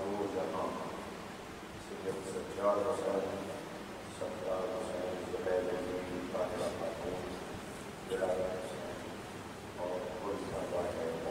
دو جہاں سید سجاد حسین سردار حسین زبیر علی طاہرہ خاتون ولایت حسین اور کل صحابہ مؤمنین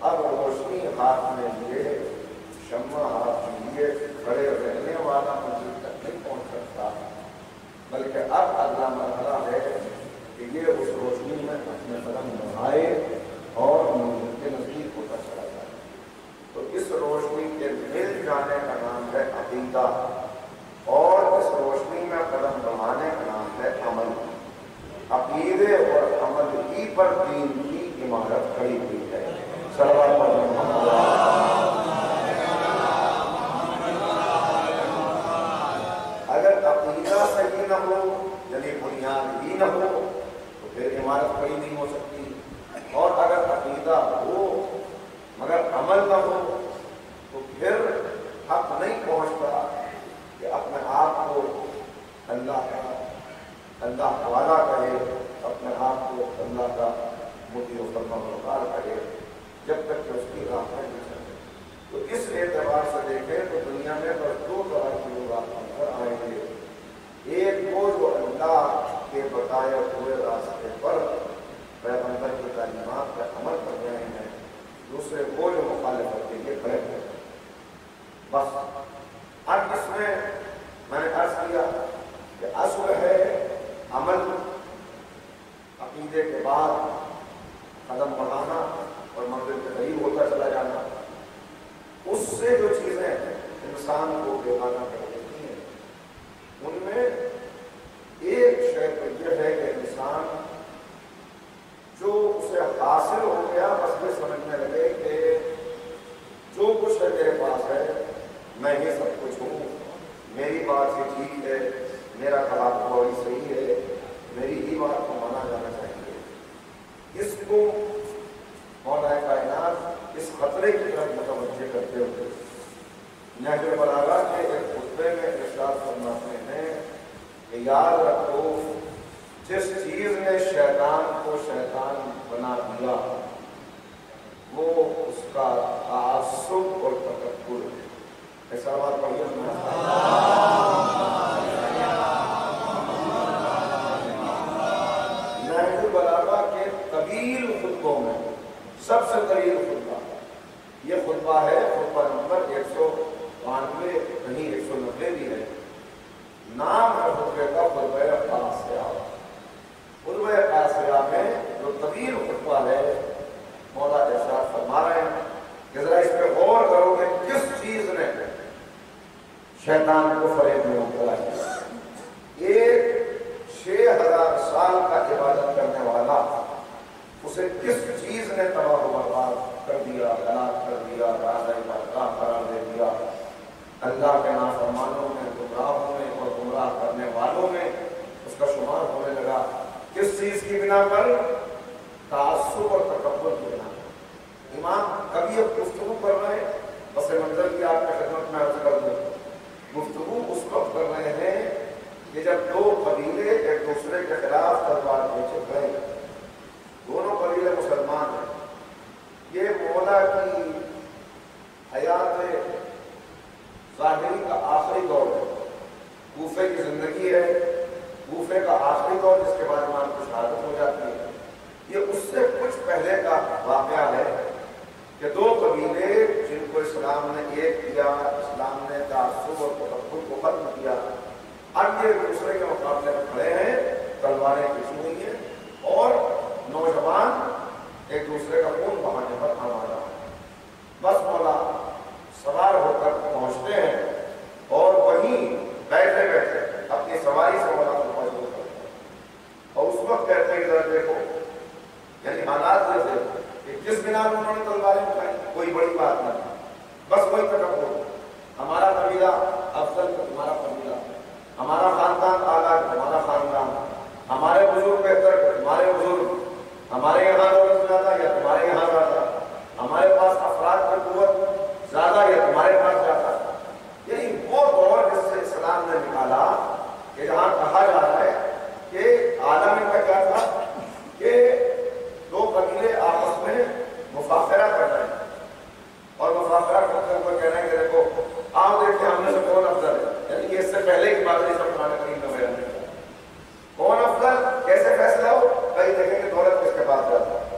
اب روشنی ہاتھ میں لیے، شمع ہاتھ میں لیے کھڑے رہنے والا منزل تک نہیں پہنچ سکتا، بلکہ اب اگلا مرحلہ ہے کہ یہ اس روشنی میں اپنے قدم بڑھائے اور منزل کے نزدیک ہوتا چلا جائے۔ تو اس روشنی کے مل جانے کا نام ہے عقیدہ، اور اس روشنی میں قدم بڑھانے کا نام ہے عمل۔ عقیدے اور عمل ہی پر دین کی عمارت کھڑی ہوئی ہے۔ صلوات محمد۔ اگر عقیدہ صحیح نہ ہو، یعنی بنیاد ہی نہ ہو، تو پھر عمارت کھڑی نہیں ہو سکتی، اور اگر عقیدہ ہو مگر عمل نہ ہو تو پھر حق نہیں پہنچتا کہ اپنے آپ کو اللہ والا کہے، اپنے آپ کو اللہ کا مطیع و فرمانبردار کہے، جب تک کہ اس کی راہ پر نہیں چلے۔ تو اس اعتبار سے دیکھیں تو دنیا میں بس دو طرح کے لوگ آپ نظر آئیں گے، ایک وہ جو اللہ کے بتائے ہوئے راستے پر پیغمبر کی تعلیمات پر عمل کر رہے ہیں، دوسرے وہ جو مخالفت کے لیے کھڑے ہیں۔ بس اب اس میں نے عرض کیا کہ اصل ہے عمل، عقیدے کے بعد قدم بڑھانا اور منزل کے قریب ہوتا چلا جانا۔ اس سے جو چیزیں انسان کو بیگانہ کر دیتی ہیں، ان میں ایک شے تو یہ ہے کہ انسان جو اسے حاصل ہو گیا بس یہ سمجھنے لگے کہ جو کچھ ہے میرے پاس ہے، میں یہ سب کچھ ہوں، میری بات ہی ٹھیک ہے، میرا کلام بہت صحیح ہے، میری ہی بات کو مانا جانا چاہیے۔ اس کو مولا کائنات اس خطرے کی طرف متوجہ کرتے ہوئے نہج البلاغہ کے ایک خطبے میں ارشاد فرماتے ہیں کہ یاد رکھو، جس چیز نے شیطان کو شیطان بنا دیا وہ اس کا تعصب اور تکبر ہے۔ ایسا بات پڑھیے نہج البلاغہ کے طویل خطبوں میں سب سے طویل خطبہ یہ خطبہ ہے، خطبہ نمبر 192 کہیں 190 بھی ہے، نام ہے خطبے کا خطبہ قاصیہ۔ خطبہ قاصیہ میں جو طویل خطبہ ہے، مولا ارشاد فرما رہے ہیں کہ ذرا اس پہ غور کرو کہ کس چیز نے شیطان کو فریب میں مبتلا کیا۔ ایک 6000 سال کا عبادت کرنے والا، اسے کس چیز نے تباہ و برباد کر دیا، ہلاک کر دیا، راز برگاہ قرار دے دیا۔ اللہ کے نافرمانوں میں، گمراہوں میں اور گمراہ کرنے والوں میں اس کا شمار ہونے لگا۔ کس چیز کی بنا پر؟ تعصب اور تکبر کی بنا پر۔ امام کبھی اب گفتگو کر رہے ہیں، پس منظر کی آپ کی خدمت میں عرض کر دوں، گفتگو اس وقت کر رہے ہیں کہ جب دو قبیلے ایک دوسرے کے خلاف تلوار پیچھے گئے، دونوں قبیلے مسلمان ہیں، یہ مولا کی حیات ظاہری کا آخری دور ہے، کوفے کی زندگی ہے، کوفے کا آخری دور جس کے بعد امام کی شہادت ہو جاتی ہے۔ یہ اس سے کچھ پہلے کا واقعہ ہے کہ دو قبیلے جن کو اسلام نے ایک کیا، اسلام نے تعصب اور تکبر کو ختم کیا، اب یہ ایک دوسرے کے مقابلے میں کھڑے ہیں، تلواریں کھینچی ہوئی ہیں اور نوجوان ایک دوسرے کا خون بہانے پر آمادہ ہے۔ بس مولا سوار ہو کر پہنچتے ہیں اور وہیں بیٹھے بیٹھے اپنی سواری سے مولا کو مشغول کرتے ہیں، اور اس وقت کہتے ہیں کہ ذرا دیکھو، یعنی حالات یہ تھے کہ کس بنا پر انہوں نے تلواریں اٹھائی، کوئی بڑی بات نہ تھی، بس وہی تکبر، ہمارا قبیلہ افضل تو تمہارا قبیلہ، ہمارا خاندان اعلیٰ تو تمہارا خاندان، ہمارے بزرگ بہتر تو تمہارے بزرگ، ہمارے یہاں دولت زیادہ یا تمہارے یہاں زیادہ، ہمارے پاس افراد کی قوت زیادہ یا تمہارے پاس زیادہ۔ یعنی وہ دور جس سے اسلام نے نکالا کہ جہاں کہا جا رہا ہے کہ عالم کا کیا تھا کہ دو قبیلے آپس میں مفاخرہ کر رہے ہیں، اور مفاخرہ کرتے ہوئے کہہ رہے ہیں کہ دیکھو آؤ دیکھیں ہم نے سے کون افضل ہے، یعنی کہ اس سے پہلے کی بات نہیں سب قرآن کریم میں بیان کیا، کون افضل کیسے فیصلہ ہو، کہیں دیکھیں کہ دولت کس کے پاس زیادہ ہے،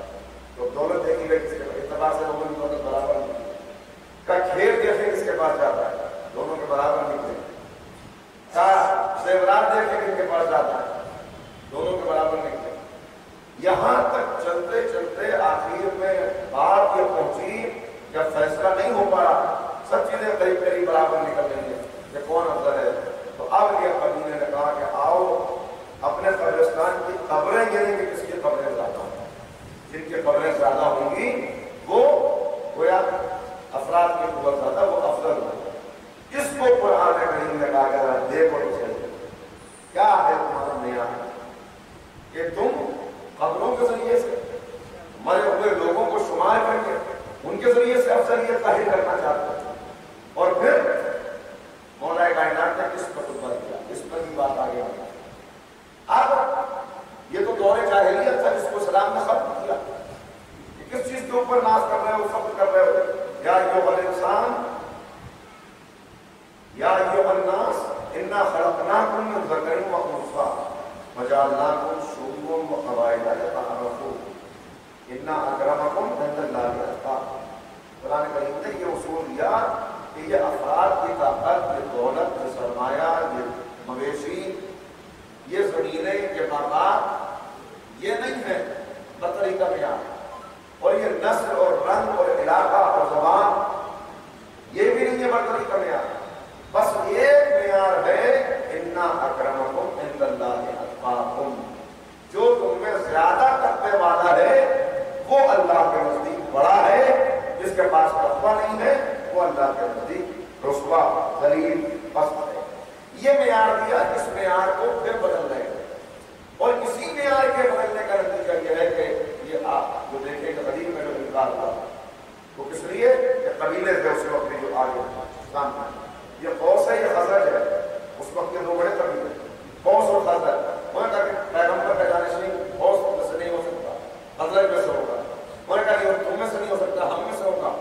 یہاں تک چلتے چلتے آخر میں بات یہ پہنچی جب فیصلہ نہیں ہو پا رہا، سب چیزیں قریب قریب برابر نکل رہی ہیں کہ کون افضل ہے، تو اب یہ قبیلے نے کہا کہ آؤ اپنے قبرستان کی قبریں گنیں گے کس کی قبریں زیادہ ہوں، جن کی قبریں زیادہ ہوں گی وہ گویا افراد کی قوت زیادہ وہ افضل ہو۔ اس کو قرآن کریم نے کہا کہ دیکھو کیا ہے تمہارا معیار کہ تم قبروں کے ذریعے سے مرے ہوئے لوگوں کو شمار کر کے ان کے ذریعے سے افضلیت ظاہر کرنا چاہتے ہیں، اور پھر مولا کائنات نے کس پر خطبہ کیا، اس پر بھی بات آگے آ گئی۔ اب یہ تو دور جاہلیت تھا جس کو اسلام نے ختم کیا، کہ کس چیز کے اوپر ناز کر رہے ہو، فخر کر رہے ہو، یا ایھا الانسان یا ایھا الناس انا خلقناکم من ذکر و انثی وجعلناکم شعوبا وقبائل لتعارفوا ان اکرمکم عند اللہ اتقاکم۔ قرآن کریم نے یہ اصول دیا کہ یہ افراد کی طاقت، یہ دولت، یہ سرمایہ، یہ مویشی، یہ زمینیں، یہ باغات، یہ نہیں ہے برتری کا معیار، اور یہ نسل اور رنگ اور علاقہ اور زبان یہ بھی نہیں ہے برتری کا معیار۔ بس ایک معیار ہے انا اکرمکم عند اللہ اتقاکم، جو تم میں زیادہ تقوی والا ہے وہ اللہ کے نزدیک بڑا ہے، جس کے پاس تقوی نہیں ہے وہ اللہ کے نزدیک رسوا، ذلیل، پست ہے۔ یہ معیار دیا، اس معیار کو پھر بدل رہے ہیں، اور اسی معیار کے بدلنے کا نتیجہ یہ ہے کہ یہ آپ جو دیکھیں کہ قدیم میں جو انکار تھا وہ کس لیے کہ قبیلے تھے اس وقت جو آگے سامنے، یہ قوس ہے، یہ خزرج ہے، اس وقت کے دو بڑے قبیلے قوس اور خزرج، انہوں نے کہا کہ پیغمبر کا جانشین قوس میں سے نہیں ہو سکتا، خزرج میں سے ہوگا، انہوں نے کہا کہ تم میں سے نہیں ہو سکتا، ہم میں سے ہوگا،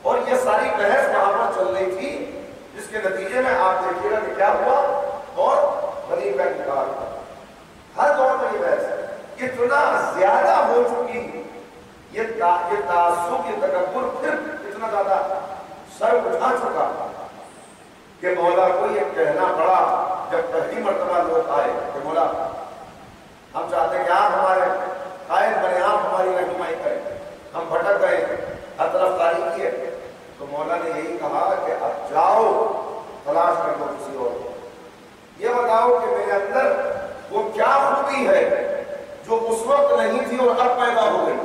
اور یہ ساری بحث وہاں پر چل رہی تھی، جس کے نتیجے میں آپ دیکھیے گا کہ کیا ہوا، اور غریب کا انکار ہوا۔ ہر دور میں یہ بحث ہے، اتنا زیادہ ہو چکی یہ تعصب، یہ تکبر پھر اتنا زیادہ سر اٹھا چکا کہ مولا کو یہ کہنا پڑا جب پہلی مرتبہ لوگ آئے کہ مولا ہم چاہتے ہیں کہ آپ ہمارے قائد بنے، آپ ہماری رہنمائی کریں، ہم بھٹک گئے، ہر طرف تاریخی ہے، تو مولا نے یہی کہا کہ اب جاؤ تلاش کر دو کسی اور کو، یہ بتاؤ کہ میرے اندر وہ کیا خوبی ہے جو اس وقت نہیں تھی اور اب پیدا ہو گئی،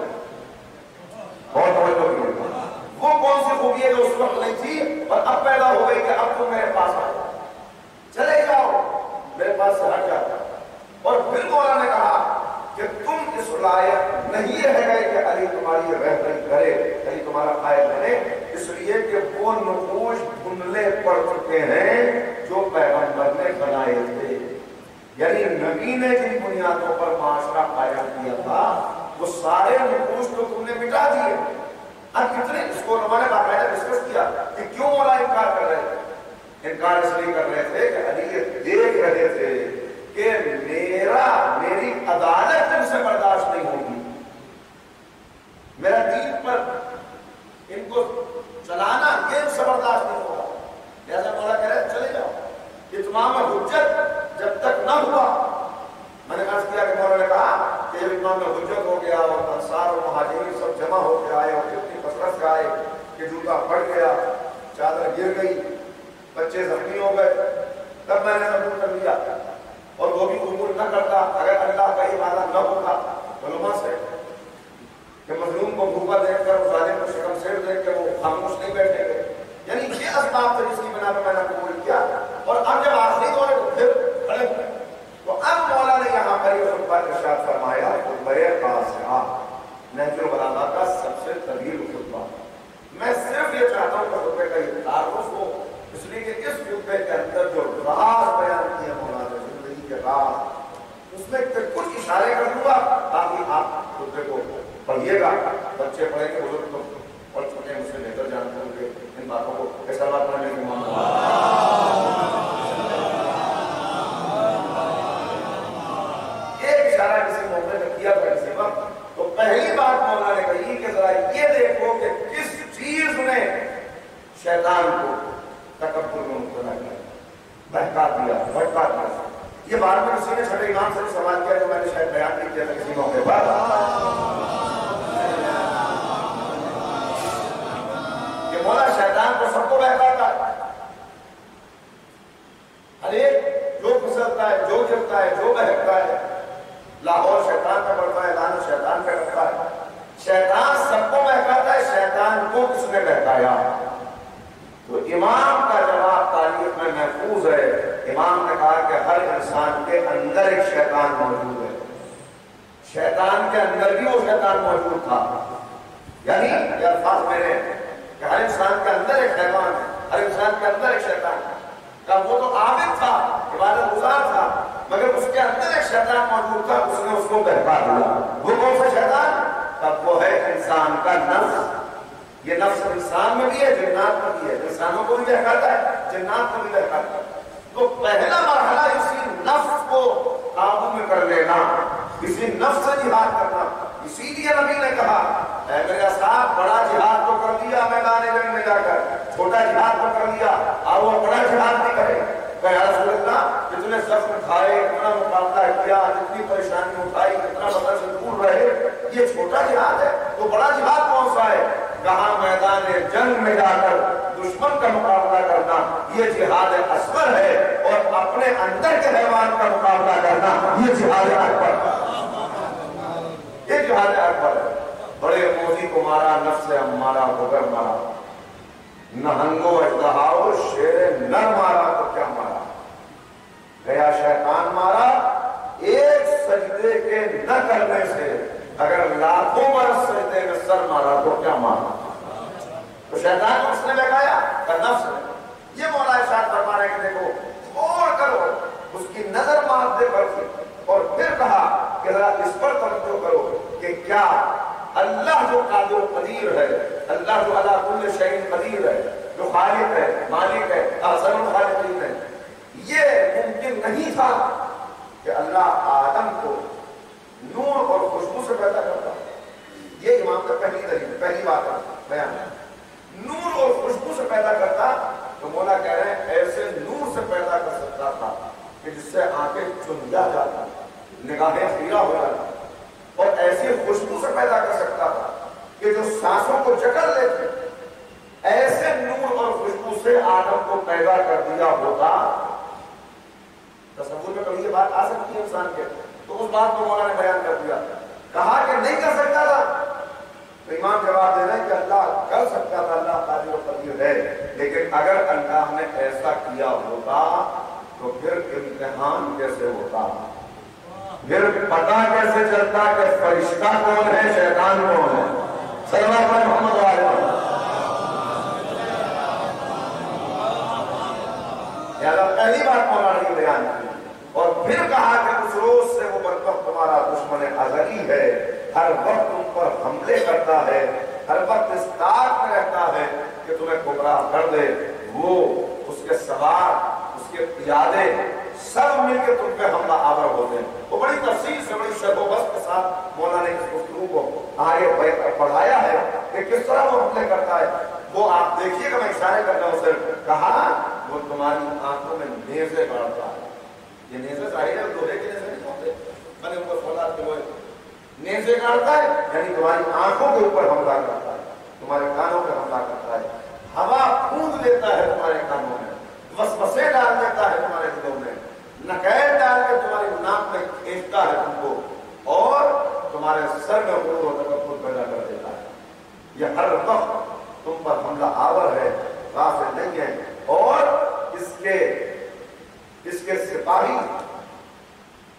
بہت توجہ، وہ کون سی خوبی ہے جو اس وقت نہیں تھی اور اب پیدا ہو گئی کہ اب تم میرے پاس آؤ، چلے جاؤ میرے پاس سے ہٹ جاتا۔ اور پھر مولا نے کہا کہ تم اس لائق نہیں رہ گئے کہ علی تمہاری رہبری کرے، علی تمہارا قائد بنے، اس لیے کہ وہ نقوش دھندلے پڑ چکے ہیں جو پیغمبر نے بنائے تھے، یعنی نبی نے جن بنیادوں پر معاشرہ قائم کیا تھا وہ سارے نقوش تو تم نے مٹا دیے۔ اب کتنے اس کو علماء نے باقاعدہ ڈسکس کیا کہ کیوں مولا انکار کر رہے تھے، انکار اس لیے کر رہے تھے کہ علی یہ دیکھ رہے تھے کہ میری عدالت ان سے برداشت نہیں ہوگی، میرا دین پر ان کو چلانا یہ ان سے برداشت نہیں ہوگا، لہذا مولا کہہ رہے چلے جاؤ۔ اتمام حجت جب تک نہ ہوا، میں نے عرض کیا کہ مولا نے کہا کہ جب اتمام حجت ہو گیا اور انصار اور مہاجرین سب جمع ہو کے آئے اور اتنی کثرت سے آئے کہ جوتا پھٹ گیا، چادر گر گئی، بچے زخمی ہو گئے، تب میں نے قبول کر لیا، اور وہ بھی قبول نہ کرتا اگر اللہ کا یہ وعدہ نہ ہوتا علماء سے کہ مظلوم کو بھوکا دیکھ کر، ظالم کو شکم سیر دیکھ کر وہ خاموش نہیں بیٹھیں گے، یعنی یہ اسباب تھے جس کی بنا پر میں نے قبول کیا۔ اور اب جب آخری دور ہے تو پھر کھڑے ہوئے، تو اب مولا نے یہاں پر یہ خطبہ ارشاد فرمایا، خطبہ قاصرہ، نہج البلاغہ کا سب سے طویل خطبہ۔ میں صرف یہ چاہتا ہوں کہ خطبے کا یہ تعارف ہو، اس لیے کہ اس خطبے کے اندر جو راز بیان کیا مولا نے، زندگی کے راز، اس میں کچھ اشارے کر دوں گا تاکہ آپ خطبے کو پڑھیے گا، بچے پڑھیں گے، بزرگ تو اور چھوٹے مجھ سے بہتر جانتے ہوں گے ان باتوں کو۔ ایسا بات پڑھنے کی ایک اشارہ کسی موقع میں کیا تھا کسی وقت، تو پہلی بات مولا نے کہی کہ ذرا یہ دیکھو کہ کس چیز نے شیطان کو تکبر میں مبتلا کیا، بہکا دیا، بھٹکا دیا۔ یہ بات میں کسی نے چھٹے امام سے سوال کیا جو میں نے شاید بیان نہیں کیا تھا کسی موقع پر، شیطان سب کو بہکاتا ہے، شیطان کو کس نے بہکایا؟ تو امام کا جواب تاریخ میں محفوظ ہے. امام نے کہا کہ ہر انسان کے اندر ایک شیطان موجود ہے. شیطان کے اندر بھی وہ شیطان موجود تھا. یعنی یہ الفاظ میرے کہ ہر انسان کے اندر ایک شیطان ہے، ہر انسان کے اندر ایک شیطان ہے. کہ وہ تو عابد تھا، عبادت گزار تھا، مگر اس کے اندر ایک شیطان موجود تھا، اس نے اس کو بہکا دیا. وہ کون سا شیطان؟ تب وہ ہے انسان کا نفس. یہ نفس انسان میں بھی ہے، جنات میں بھی ہے. انسانوں کو بھی بہکاتا ہے، جنات کو بھی بہکاتا ہے. تو پہلا مرحلہ اسی نفس کو قابو میں کر لینا، اسی نفس سے جہاد کرنا. اسی لیے نبی نے کہا اے میرے اصحاب، بڑا جہاد تو کر لیا میدان جنگ میں جا کر، چھوٹا جہاد تو کر لیا، اور وہ بڑا جہاد بھی کرے. کہ یا رسول اللہ، جتنے زخم کھائے، اتنا مقابلہ کیا، جتنی پریشانی اٹھائی، اتنا بدن سے دور رہے، یہ چھوٹا جہاد ہے. تو بڑا جہاد کون سا ہے؟ کہاں میدان جنگ میں جا کر دشمن کا مقابلہ کرنا، یہ جہاد اصغر ہے. اور اپنے اندر کے حیوان کا مقابلہ کرنا، یہ جہاد اکبر، یہ جہاد اکبر ہے. بڑے موزی کو مارا، نفس امارہ کو گر مارا، نہنگو اژدہاؤ شیر نر مارا تو کیا مارا. گیا شیطان مارا، ایک سجدے کے نہ کرنے سے اگر لاکھوں برس سجدے میں سر مارا تو کیا مارا. تو شیطان کو اس نے لگایا کہ نفس نے. یہ مولا ارشاد فرما رہے کہ دیکھو غور کرو، اس کی نظر مار دے پر سے. اور پھر کہا کہ ذرا اس پر توجہ کرو کہ کیا اللہ جو قادر و قدیر ہے، اللہ جو علی کل شیء قدیر ہے، جو خالق ہے، مالک ہے، احسن الخالقین ہے، یہ ممکن نہیں تھا کہ اللہ آدم کو نور اور خوشبو سے پیدا کرتا. یہ امام کا پہلی دلیل، پہلی بات ہے بیان ہے. نور اور خوشبو سے پیدا کرتا تو مولا کہہ رہے ہیں ایسے نور سے پیدا کر سکتا تھا کہ جس سے آنکھیں چندیا جاتا، نگاہیں خیرہ ہو جاتی. اور ایسی خوشبو سے پیدا کر سکتا تھا کہ جو سانسوں کو جکڑ لیتے. ایسے نور اور خوشبو سے آدم کو پیدا کر دیا ہوتا. تصور میں کبھی یہ بات آ سکتی ہے انسان کے؟ تو اس بات کو مولا نے بیان کر دیا. کہا کہ نہیں کر سکتا تھا. تو امام جواب دے رہے ہیں کہ اللہ کر سکتا تھا، اللہ قادر و قدیر ہے. لیکن اگر اللہ نے ایسا کیا ہوتا تو پھر امتحان کیسے ہوتا، پھر پتہ کیسے چلتا کہ فرشتہ کون ہے، شیطان کون ہے. صلی اللہ علیہ محمد علیہ وسلم. پہلی بات مولا نے بیان کی. اور پھر کہا کہ اس روز سے وہ بدبخت تمہارا دشمن ازلی ہے، ہر وقت تم پر حملے کرتا ہے، ہر وقت اس طاق میں رہتا ہے کہ تمہیں گمراہ کر دے. وہ، اس کے سوار، اس کے پیادے سب مل کے تم پہ حملہ آور ہوتے ہیں. وہ بڑی تفصیل سے، بڑی شرح و بسط کے ساتھ مولا نے اس گفتگو کو آگے پڑھایا ہے کہ کس طرح وہ حملے کرتا ہے. وہ آپ دیکھیے کہ میں اشارے کر رہا ہوں. صرف کہا وہ تمہاری آنکھوں میں نیزے گاڑتا ہے. یہ نیزے ظاہر ہے لوہے کے نیزے نہیں ہوتے، بنے اوپر فولاد کے لوہے. نیزے گاڑتا ہے یعنی تمہاری آنکھوں کے اوپر حملہ کرتا ہے، تمہارے کانوں پہ حملہ کرتا ہے. ہوا پھونک دیتا ہے تمہارے کانوں میں، وسوسے ڈال دیتا ہے تمہارے دلوں میں، نکیل ڈال کے تمہاری ناک میں کھینچتا ہے تم کو، اور تمہارے سر میں غرور و تکبر پیدا کر دیتا ہے. یہ ہر وقت تم پر حملہ آور ہے، غافل نہیں ہے. اور اس کے سپاہی،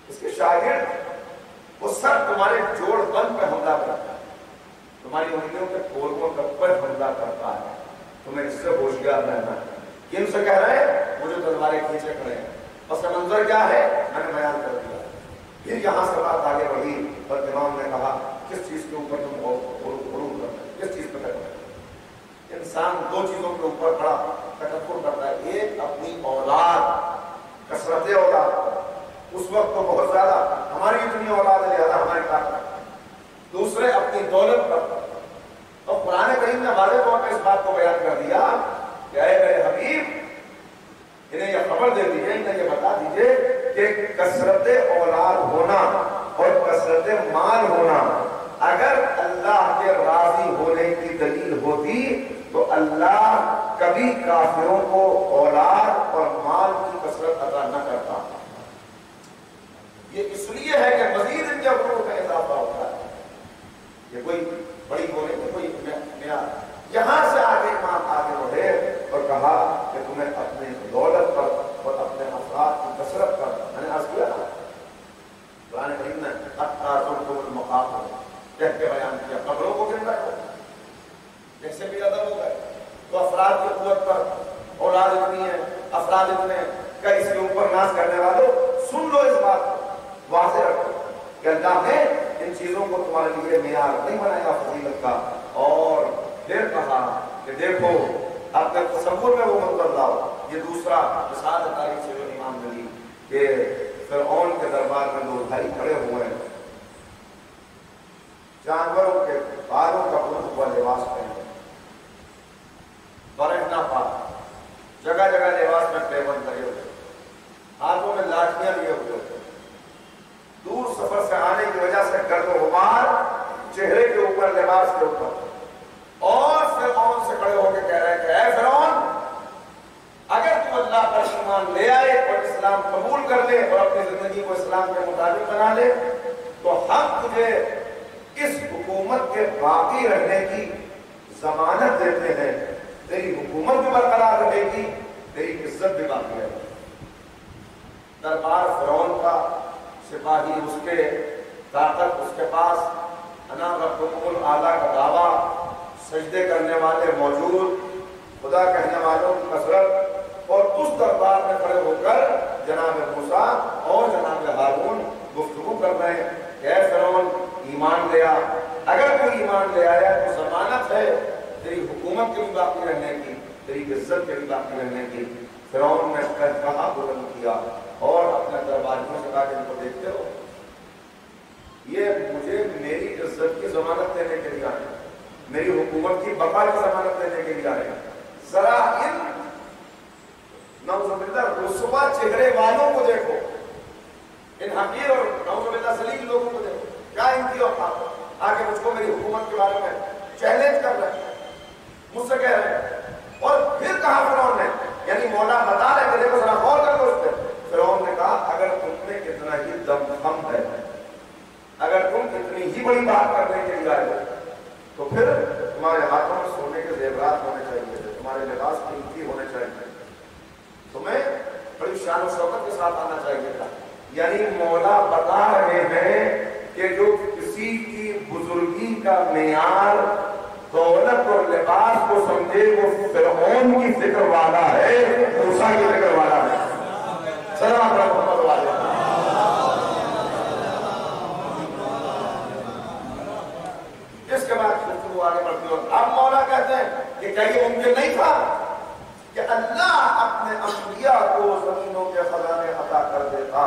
اس کے شاگرد، وہ سب تمہارے جوڑ بند پہ حملہ کرتا ہے، تمہاری انگلیوں کے پوروں پر حملہ کرتا ہے. تمہیں اس سے ہوشیار رہنا ہے. کن سے کہہ رہے ہیں؟ وہ جو تلواریں کھینچے کھڑے ہیں. پس منظر کیا ہے میں نے بیان کر دیا. پھر یہاں سے بات آگے بڑھی اور امام نے کہا کس چیز کے اوپر تم غرور کرتے ہیں، کس چیز پہ کرتے ہیں. انسان دو چیزوں کے اوپر بڑا تکبر کرتا ہے. ایک اپنی اولاد، کثرت اولاد. اس وقت تو بہت زیادہ، ہماری اتنی اولاد ہے زیادہ ہماری طاقت. دوسرے اپنی دولت پر. اور قرآن کریم نے واضح طور پہ اس بات کو بیان کر دیا کہ اے میرے حبیب، انہیں یہ خبر دے دیجئے، انہیں یہ بتا دیجئے کہ کثرت اولاد ہونا اور کثرت مال ہونا اگر اللہ کے راضی ہونے کی دلیل ہوتی تو اللہ کبھی کافروں کو اولاد اور مال کی کثرت عطا نہ کرتا. یہ اس لیے ہے کہ مزید ان کے غرور کا اضافہ ہوتا ہے. یہ کوئی کہہ کے بیان کیا، قبروں کو گن رہے ہو جیسے بھی ادب ہوتا ہے. تو افراد کی قوت پر اولاد اتنی ہے، افراد اتنے، کیا اس کے اوپر ناز کرنے والوں سن لو اس بات کو، واضح رکھو کہ اللہ نے ان چیزوں کو تمہارے لیے معیار نہیں بنایا فضیلت کا. اور پھر کہا کہ دیکھو اپنے تصور میں وہ مت بدلاؤ. یہ دوسرا مثال ہے تاریخ سے جو امام نے لی کہ فرعون کے دربار میں دو بھائی کھڑے ہوئے ہیں، جانوروں کے بالوں کا بہت ہوا لباس پہنے، برہنہ پاک، جگہ جگہ لباس میں پیبند لگے ہوئے، ہاتھوں میں لاٹھیاں لیے ہوئے، دور سفر سے آنے کی وجہ سے گرد و غبار چہرے کے اوپر، لباس کے اوپر. اور فرعون سے کھڑے ہو کے کہہ رہے ہیں کہ اے فرعون، اگر تو اللہ پر ایمان لے آئے اور اسلام قبول کر لے اور اپنی زندگی کو اسلام کے مطابق بنا لے تو ہم تجھے اس حکومت کے باقی رہنے کی ضمانت دیتے ہیں، تیری حکومت بھی برقرار رہے گی، تیری عزت بھی باقی رہے گی. دربار فرعون کا، سپاہی اس کے، طاقت اس کے پاس، انا ربکم الاعلیٰ کا دعویٰ، سجدے کرنے والے موجود، خدا کہنے والوں کی کثرت، اور اس دربار میں کھڑے ہو کر جناب موسیٰ اور جناب ہارون گفتگو کر رہے ہیں کہ اے فرعون ایمان لے آ، اگر کوئی ایمان لے آیا تو ضمانت ہے تیری حکومت کے بھی باقی رہنے کی، تیری عزت کے بھی باقی رہنے کی. فرعون نے کہا بلند کیا اور اپنے درباریوں سے کہا کہ ان کو دیکھتے ہو، یہ مجھے میری عزت کی ضمانت دینے کے لیے آئے، میری حکومت کی بقا کی ضمانت دینے کے لیے آئے. ذرا ان نعوذ باللہ رسوا چہرے والوں کو دیکھو، ان حقیر اور نعوذ باللہ ذلیل لوگوں کو دیکھو، کیا ان کی اوقات، آگے مجھ کو میری حکومت کے بارے میں چیلنج کر رہے ہیں، مجھ سے کہہ رہے ہیں. اور پھر کہا فرعون نے، یعنی مولا بتا رہے کہ دیکھو ذرا غور کر لو اس پہ. فرعون نے کہا اگر تم میں اتنا ہی دم خم ہے، اگر تم اتنی ہی بڑی بات کرنے کے لیے آئے تو پھر تمہارے ہاتھوں میں سونے کے زیورات ہونے چاہیے تھے، تمہارے لباس قیمتی ہونے چاہیے، تمہیں بڑی شان و شوکت کے ساتھ آنا چاہیے تھا. یعنی مولا بتا رہے ہیں کہ جو کسی کی بزرگی کا معیار دولت اور لباس کو سمجھے وہ فرعون کی فکر والا ہے، موسیٰ کی فکر والا ہے. سلام علیکم محمد والے. اس کے بعد گفتگو آگے بڑھتی ہو. اب مولا کہتے ہیں کہ کیا یہ ممکن نہیں تھا کہ اللہ اپنے انبیاء کو زمینوں کے خزانے عطا کر دیتا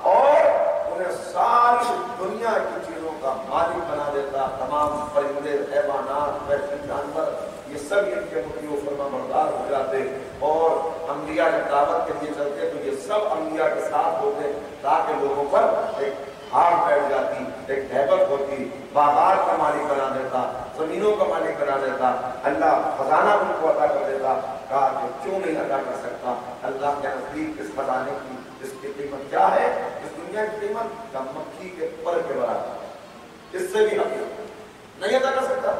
اور انہیں ساری دنیا کی چیزوں کا مالک بنا دیتا، تمام پرندے، حیوانات، وحشی جانور، یہ سب ان کے مطیع و فرما بردار ہو جاتے، اور انبیاء کی دعوت کے لیے چلتے تو یہ سب انبیاء کے ساتھ ہوتے تاکہ لوگوں پر ایک ہار بیٹھ جاتی، ایک ہیبت ہوتی، باغات کا مالک بنا دیتا، زمینوں کا مالک بنا دیتا، اللہ خزانہ ان کو عطا کر دیتا. کہا کہ کیوں نہیں عطا کر سکتا؟ اللہ کے نزدیک اس خزانے کی اس کی قیمت کیا ہے؟ اس دنیا کی قیمت کا مکھی کے پر کے برابر، اس سے بھی حقیقت نہیں عطا کر سکتا.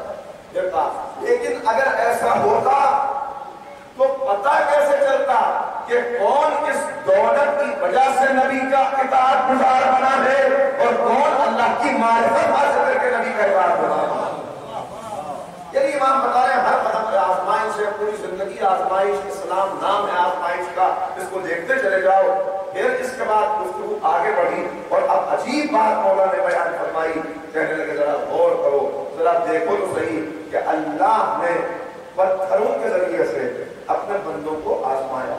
پھر کہا لیکن اگر ایسا ہوتا تو پتہ کیسے چلتا کہ کون اس دولت کی وجہ سے نبی کا اطاعت گزار بنا ہے اور کون اللہ کی معرفت حاصل کر کے نبی کا اطاعت گزار بنا. یعنی امام بتا رہے ہیں ہر قدم پہ آزمائش ہے، پوری زندگی آزمائش، اسلام نام ہے آزمائش کا، اس کو دیکھتے چلے جاؤ. پھر اس کے بعد گفتگو آگے بڑھی اور اب عجیب بات مولا نے بیان فرمائی. کہنے لگے ذرا غور کرو، ذرا دیکھو تو صحیح کہ اللہ نے پتھروں کے ذریعے سے اپنے بندوں کو آزمایا.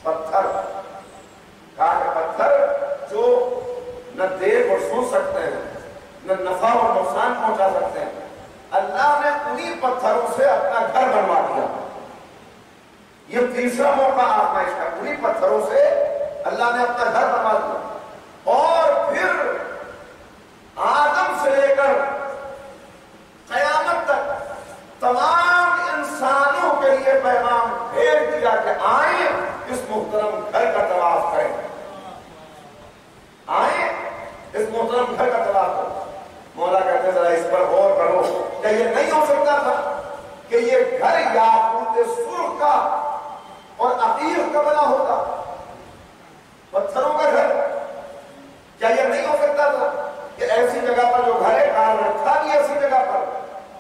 پتھر کہا کہ پتھر جو نہ دیکھ اور سن سکتے ہیں، نہ نفع اور نقصان پہنچا سکتے ہیں، اللہ نے انہی پتھروں سے اپنا گھر بنوا دیا. یہ تیسرا موقع آزمائش کا، انہی پتھروں سے اللہ نے اپنا گھر بنوا دیا. اور پھر آدم سے لے کر قیامت تک تمام انسانوں کے لیے پیغام بھیج دیا کہ آئیں اس محترم گھر کا طواف کریں، آئیں اس محترم گھر کا طواف کریں. مولا کہتے ذرا اس پر غور کرو، کیا یہ نہیں ہو سکتا تھا کہ یہ گھر یاقوت سرخ کا اور عقیق کا بنا ہوتا، پتھروں کا گھر؟ کیا یہ نہیں ہو سکتا تھا کہ ایسی جگہ پر جو گھر ہے کار رکھا بھی ایسی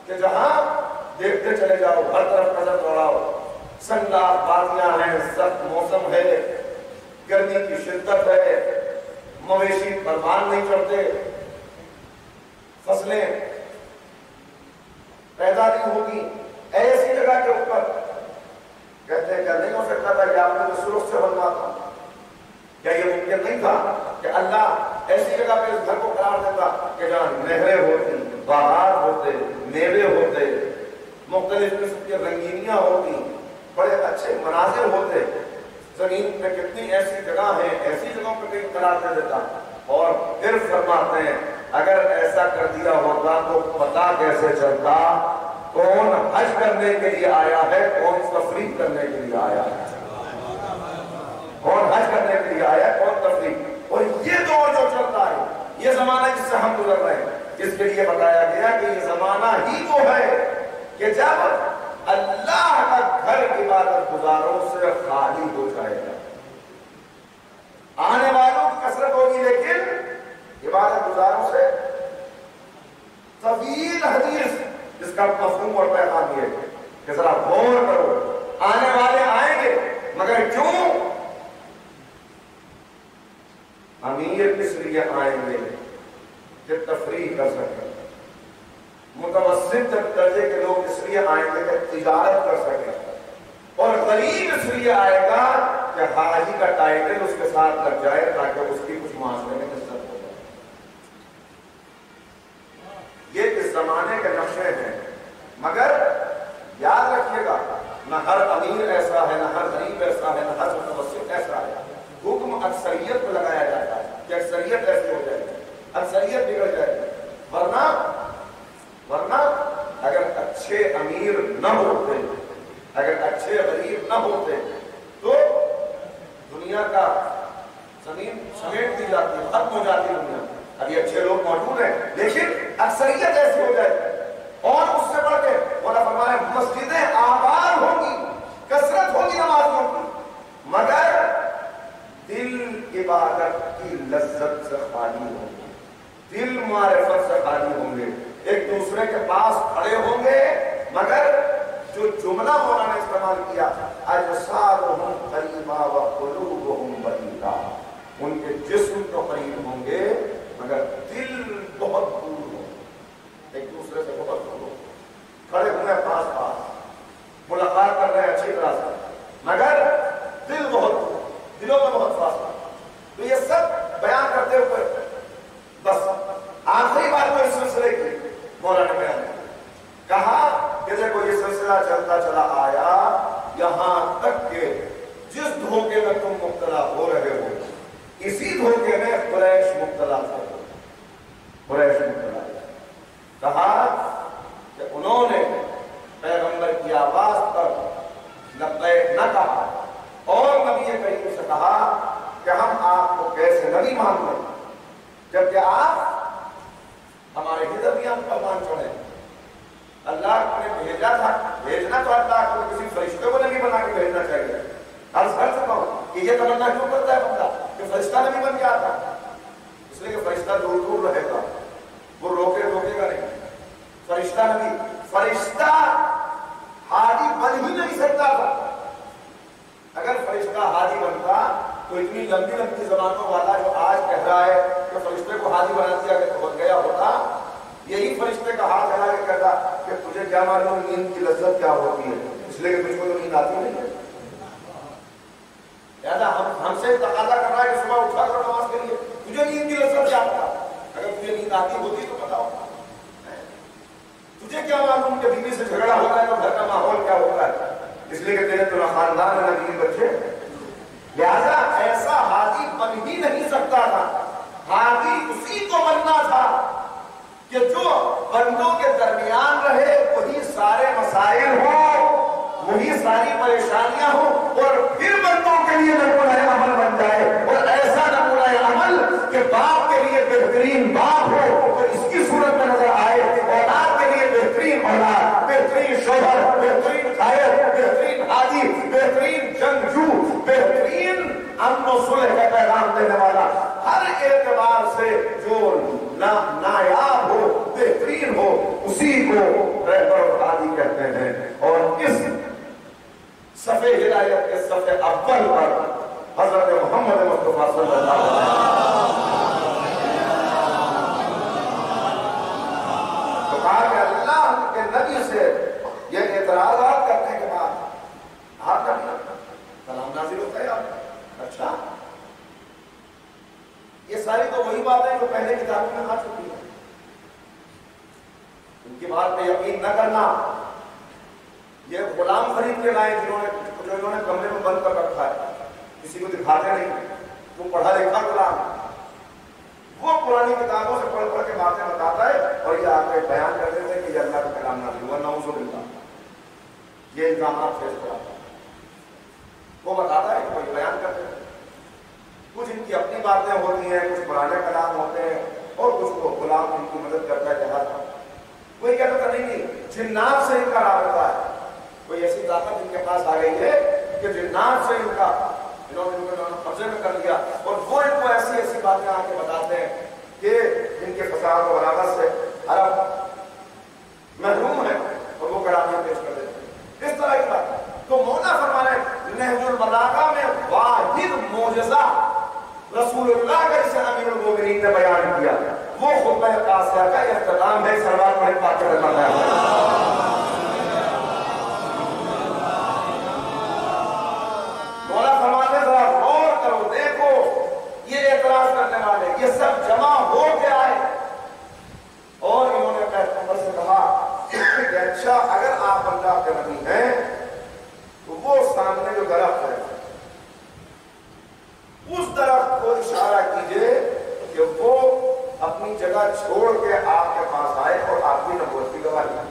کہ جہاں دیکھتے چلے جاؤ ہر طرف نظر دوڑاؤ، سنگلاخ وادیاں ہیں، سخت موسم ہے، گرمی کی شدت ہے، مویشی پروان نہیں چڑھتے، فصلیں پیدا نہیں ہوگی، ایسی جگہ کے اوپر کہتے ہیں کیا نہیں ہو سکتا تھا کہ آپ نے تو سرخ سے بنواتا؟ کیا یہ ممکن نہیں تھا کہ اللہ ایسی جگہ پہ اس گھر کو قرار دیتا کہ جہاں نہریں ہوتی، باغات ہوتے، میوے ہوتے، مختلف قسم کی رنگینیاں ہوتی، بڑے اچھے مناظر ہوتے، زمین پہ کتنی ایسی جگہ ہیں، ایسی جگہوں پہ کہیں قرار دے دیتا؟ اور پھر فرماتے ہیں اگر ایسا کر دیا ہوتا تو پتہ کیسے چلتا کون حج کرنے کے لیے آیا ہے، کون تفریح کرنے کے لیے آیا ہے، کون حج کرنے کے لیے آیا ہے، کون تفریح۔ اور یہ دور جو چل رہا ہے، یہ زمانہ جس سے ہم گزر رہے ہیں، اس کے لیے بتایا گیا کہ یہ زمانہ ہی وہ ہے کہ جب اللہ کا گھر عبادت گزاروں سے خالی ہو جائے گا۔ آنے والوں کی کثرت ہوگی لیکن عبادت گزاروں سے طویل حدیث جس کا مفہوم اور پیغام یہ ہے کہ ذرا غور کرو، آنے والے آئیں گے مگر کیوں؟ امیر کس لیے آئیں گے کہ تفریح کر سکیں، متوسط درجے کے لوگ اس لیے آئیں گے کہ تجارت کر سکیں، اور غریب اس لیے آئے گا کہ حاجی کا ٹائٹل اس کے ساتھ لگ جائے تاکہ اس کی کچھ معاشرے میں عزت ہو جائے۔ یہ اس زمانے کے نقشے ہیں، مگر یاد رکھیے گا نہ ہر امیر ایسا ہے، نہ ہر غریب ایسا ہے، نہ ہر متوسط ایسا ہے۔ حکم اکثریت پہ لگایا جاتا ہے کہ اکثریت ایسی ہو جائے گی، اکثریت بگڑ جائے گی، ورنہ اگر اچھے امیر نہ ہوتے، اگر اچھے غریب نہ ہوتے تو دنیا کا زمین سمیٹ دی جاتی ہے، ختم ہو جاتی ہے دنیا۔ ابھی اچھے لوگ موجود ہیں لیکن اکثریت ایسی ہو جائے، اور اس سے بڑھ کے مولا فرمایا مسجدیں آباد ہوں گی، کثرت ہوگی نمازوں کی، مگر دل عبادت کی لذت سے خالی ہوں گے، دل معرفت سے خالی ہوں گے، ایک دوسرے کے پاس کھڑے ہوں گے مگر جو جملہ مولانا نے استعمال کیا اجسادہم قریبا وقلوبہم بعیدا، ان کے جسم تو قریب ہوں گے مگر دل بہت دور ہوں، ایک دوسرے سے بہت دور ہوں، کھڑے ہوئے پاس ملاقات کر رہے ہیں اچھی طرح سے مگر دل بہت دور، دلوں میں بہت فاصلہ۔ تو یہ سب بیان کرتے ہوئے بس آخری بات تو اس سلسلے کی مولانا نے بیان کہا کہ دیکھو یہ سلسلہ چلتا چلا آیا یہاں تک کہ جس دھوکے میں تم مبتلا ہو رہے ہو اسی دھوکے میں قریش مبتلا تھے، قریش مبتلا تھے۔ کہا کہ انہوں نے پیغمبر کی آواز پر لبیک نہ کہا، اور نبی کریم سے کہا کہ ہم آپ کو کیسے نبی مان لیں جبکہ آپ ہمارے ہی درمیان پر مان چڑھے۔ اللہ نے بھیجا تھا، بھیجنا تو اللہ کو کسی فرشتے کو نبی بنا کے بھیجنا چاہیے۔ عرض کر چکا ہوں کہ یہ تمنا کیوں کرتا ہے بندہ کہ فرشتہ نبی بن کے آتا، اس لیے کہ فرشتہ دور دور رہے گا، وہ روکے گا نہیں۔ فرشتہ نبی، فرشتہ ہادی بن ہی نہیں سکتا تھا۔ اگر فرشتہ ہادی بنتا تو اتنی لمبی لمبی زبانوں والا جو آج کہہ رہا ہے کہ فرشتے کو ہادی بنا دیا گیا ہوتا، یہی فرشتے کا ہاتھ ہلا کے کہتا کہ تجھے کیا معلوم نیند کی لذت کیا ہوتی ہے، اس لیے کہ تجھ کو تو نیند آتی نہیں ہے۔ لہٰذا ہم سے تقاضا کر رہا ہے کہ صبح اٹھا کرو نماز کے لیے، تجھے نیند کی لذت کیا ہوتا؟ اگر تجھے نیند آتی ہوتی تو بتاؤ، تجھے کیا معلوم کہ بیوی سے جھگڑا ہوتا ہے تو گھر کا ماحول کیا ہوتا ہے، اس لیے کہ تیرے تو خاندان میں نہ بچے۔ لہذا ایسا ہادی بن ہی نہیں سکتا تھا۔ ہادی اسی کو بننا تھا کہ جو بندوں کے درمیان رہے، وہی سارے مسائل ہوں، وہی ساری پریشانیاں ہوں، اور پھر بندوں کے لیے نمونہ عمل بن جائے، اور ایسا نمونہ عمل کہ باپ کے لیے بہترین باپ ہو اور اس کی صورت میں نظر آئے، اولاد کے لیے بہترین اولاد، بہترین شوہر، بہترین قائد، بہترین حاجی، بہترین جنگجو، بہترین امن و صلح کا پیغام دینے والا، ہر اعتبار سے جو نایاب ہو، بہترین ہو، اسی کو کہتے ہیں، اور اس صفحے ہدایت کے صفحے اول پر حضرت محمد مصطفیٰ صلی اللہ علیہ وسلم تو کہا کہ اللہ کے نبی سے یہ اعتراضات کرنے کے بعد آپ کا کلام نازل ہوتا ہے آپ؟ اچھا، یہ ساری تو وہی باتیں جو پہلے کتابوں میں آ چکی ہیں، ان کی بات پہ یقین نہ کرنا۔ یہ غلام خرید کے لائے جنہوں نے کمرے میں بند کر رکھا ہے، کسی کو دکھاتے نہیں، وہ پڑھا لکھا غلام، وہ پرانی کتابوں سے پڑھ پڑھ کے باتیں بتاتا ہے اور یہ آپ کو بیان کر دیتے ہیں کہ یہ اللہ کا کلام نازل ہوا، نعوذ باللہ، یہ الزامات پیش کراتا ہے، وہ بتاتا ہے کہ وہ بیان کرتے ہیں، کچھ ان کی اپنی باتیں ہوتی ہیں، کچھ پرانے کلام ہوتے ہیں، اور کچھ کو غلام ان کی مدد کرتا ہے جہاز۔ کوئی کہتا تھا نہیں جنات سے ان کا رابطہ ہے، کوئی ایسی طاقت ان کے پاس آ گئی ہے کہ جنات سے انہوں نے قبضے میں کر لیا، اور وہ ان کو ایسی ایسی باتیں آ کے بتاتے ہیں کہ ان کے فساد و بلاغت سے عرب محروم ہے، اور وہ کڑامیاں پیش کر دیتے ہیں، اس طرح کی بات۔ تو مولا فرمانے نہج البلاغہ میں واحد معجزہ رسول اللہ کا جسے امیر المومنین نے بیان کیا، وہ خطبہ قاصیہ کا اختتام ہے۔ سرور پڑھیں فاتحہ اللہ۔ مولا فرماتے ذرا غور کرو، دیکھو یہ اعتراض کرنے والے یہ سب جمع ہو کے آئے، اور انہوں نے پیغمبر سے کہا کہ اچھا اگر آپ اللہ کے نبی ہیں تو وہ سامنے جو درخت ہے اس درخت کو اشارہ کیجئے کہ وہ اپنی جگہ چھوڑ کے آپ کے پاس آئے اور آپ کی نبوت کی گواہی دے۔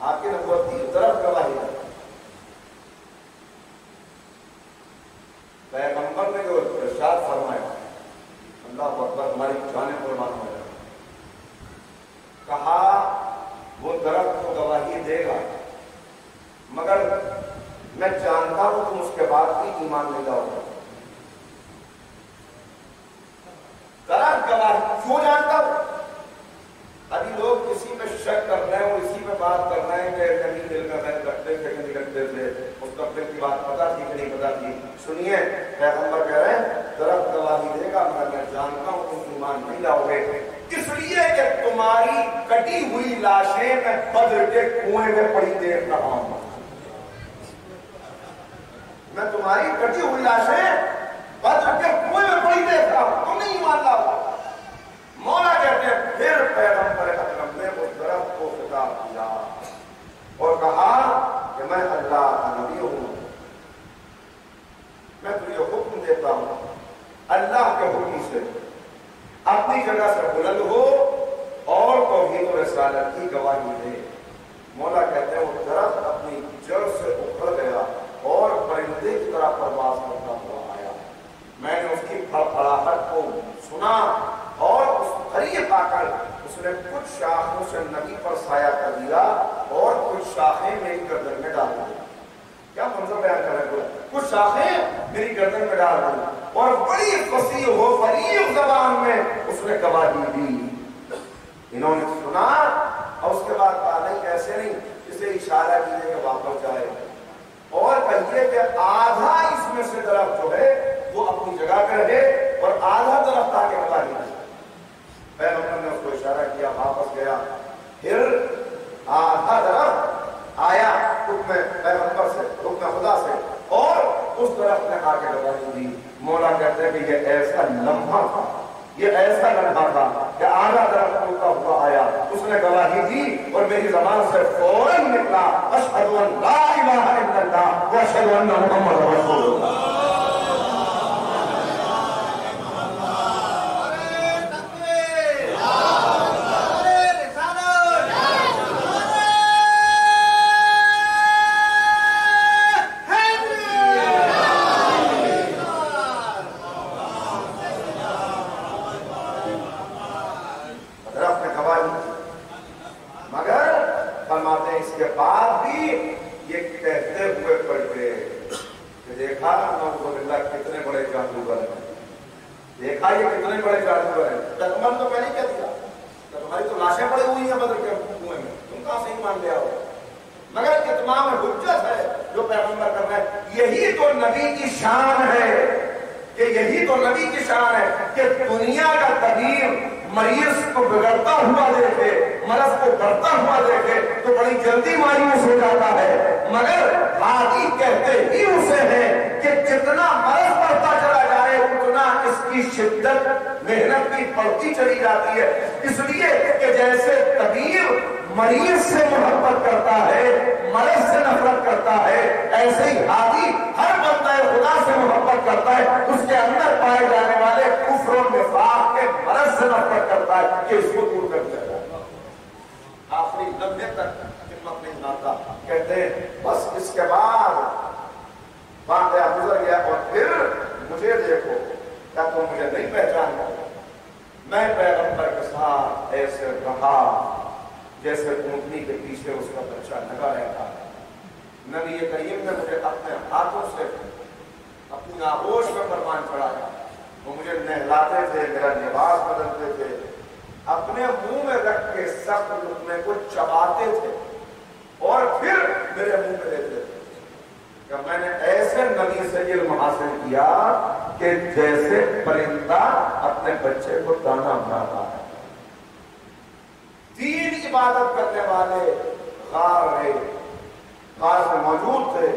آپ کی نبوت کی درخت گواہی دے۔ پیغمبر نے جو ارشاد فرمایا، اللہ اکبر، ہماری جانیں قربان ہو جائے، کہا وہ درخت کو گواہی دے گا، مگر میں جانتا ہوں تم اس کے بعد بھی ایمان نہیں لاؤ گے۔ درخت گواہی کیوں جانتا ہوں؟ ابھی لوگ کسی پہ شک کر رہے ہیں اور اسی پہ بات کر رہے ہیں کہ نبی دل کا خیر رکھتے تھے کہ نہیں رکھتے تھے، مستقبل کی بات پتا تھی کہ نہیں پتا تھی۔ سنیے، پیغمبر کہہ رہے ہیں درخت گواہی دے گا مگر میں جانتا ہوں تم ایمان نہیں لاؤ گے، اس لیے کہ تمہاری کٹی ہوئی لاشیں میں بدر کے کنویں میں پڑی دیکھ رہا ہوں۔ میں تمہاری کٹی ہوئی لاشیں بدر کے کنویں میں پڑی دیکھ رہا ہوں، تم نہیں ایمان لاؤ گے۔ مولا کہتے ہیں پھر پیغمبر اکرم نے اس درخت کو خطاب کیا اور کہا کہ میں اللہ کا نبی ہوں، میں تجھے حکم دیتا ہوں اللہ کے حکم سے اپنی جگہ سے بلند ہو اور توحید و رسالت کی گواہی دے۔ مولا کہتے ہیں وہ درخت اپنی جڑ سے اکھڑ گیا اور پرندے کی طرح پرواز کرتا ہوا آیا، میں نے اس کی پھڑپھڑاہٹ کو سنا اور اس قریب آ کر اس نے کچھ شاخوں سے نبی پر سایہ کر دیا اور کچھ شاخیں میری گردن میں ڈال دی۔ کیا منظر بیان کر رہے ہیں؟ کچھ شاخیں میری گردن میں ڈال دی اور بڑی فصیح و بلیغ زبان میں اس نے گواہی دی۔ انہوں نے سنا اور اس کے بعد کہا نہیں ایسے نہیں، اسے اشارہ کیجیے کہ واپس جائے اور کہیے کہ آدھا اس میں سے درخت جو ہے وہ اپنی جگہ پہ رہے اور آدھا درخت آگے گواہی دے۔ پیغمبر نے اس کو اشارہ کیا، واپس گیا، پھر آدھا درخت آیا حکم پیغمبر سے، حکم خدا سے، اور اس درخت نے آگے گواہی دی۔ مولا کہتے ہیں کہ یہ ایسا لمحہ تھا، یہ ایسا لمحہ تھا کہ آدھا درخت اڑتا ہوا آیا، اس نے گواہی دی اور میری زبان سے فوراً نکلا اشہد ان لا الہ الا اللہ واشہد ان محمد رسول اللہ۔ دیکھا یہ کتنے بڑے جادوگر ہیں، پیغمبر تو میں نہیں کہہ دیا، تمہاری تو لاشیں پڑی ہوئی ہیں بدر کے ایمان لے آؤ، مگر اتمام حجت ہے جو پیغمبر کر رہا ہے. یہی تو نبی کی شان ہے، کہ یہی تو نبی کی شان ہے کہ دنیا کا طبیب مریض کو بگڑتا ہوا دیکھے، مرض کو بڑھتا ہوا دیکھے تو بڑی جلدی مایوس ہو جاتا ہے، مگر ہادی کہتے ہی اسے ہیں کہ جتنا مرض بڑھتا چلا جائے اتنا اس کی شدت محنت کی بڑھتی چلی جاتی ہے. اس لیے کہ جیسے طبیب مریض سے محبت کرتا ہے، مرض سے نفرت کرتا ہے، ایسے ہی ہادی ہر بندہ خدا سے محبت کرتا ہے، اس کے اندر پائے جانے والے کفر و نفاق کے مرض سے نفرت کرتا ہے کہ اس کو دور کر دیا جائے. آخری لمحے تک ہمت نہیں مارتا، کہتے ہیں بس اس کے بعد واقعہ گزر گیا اور پھر مجھے دیکھو، کیا تم مجھے نہیں پہچانتے؟ میں پیغمبر کے ساتھ ایسے رہا جیسے اونٹنی کے پیچھے اس کا بچہ لگا رہتا ہے. نبی کریم نے مجھے اپنے ہاتھوں سے اپنی آغوش میں فرمان چڑھایا، وہ مجھے نہلاتے تھے، میرا لباس بدلتے تھے، اپنے منہ میں رکھ کے سخت لقمے کو چباتے تھے اور پھر میرے منہ میں دیتے تھے. کہ میں نے ایسے نبی سے علم حاصل کیا کہ جیسے پرندہ اپنے بچے کو دانا بناتا ہے. تین عبادت کرنے والے غار میں موجود تھے،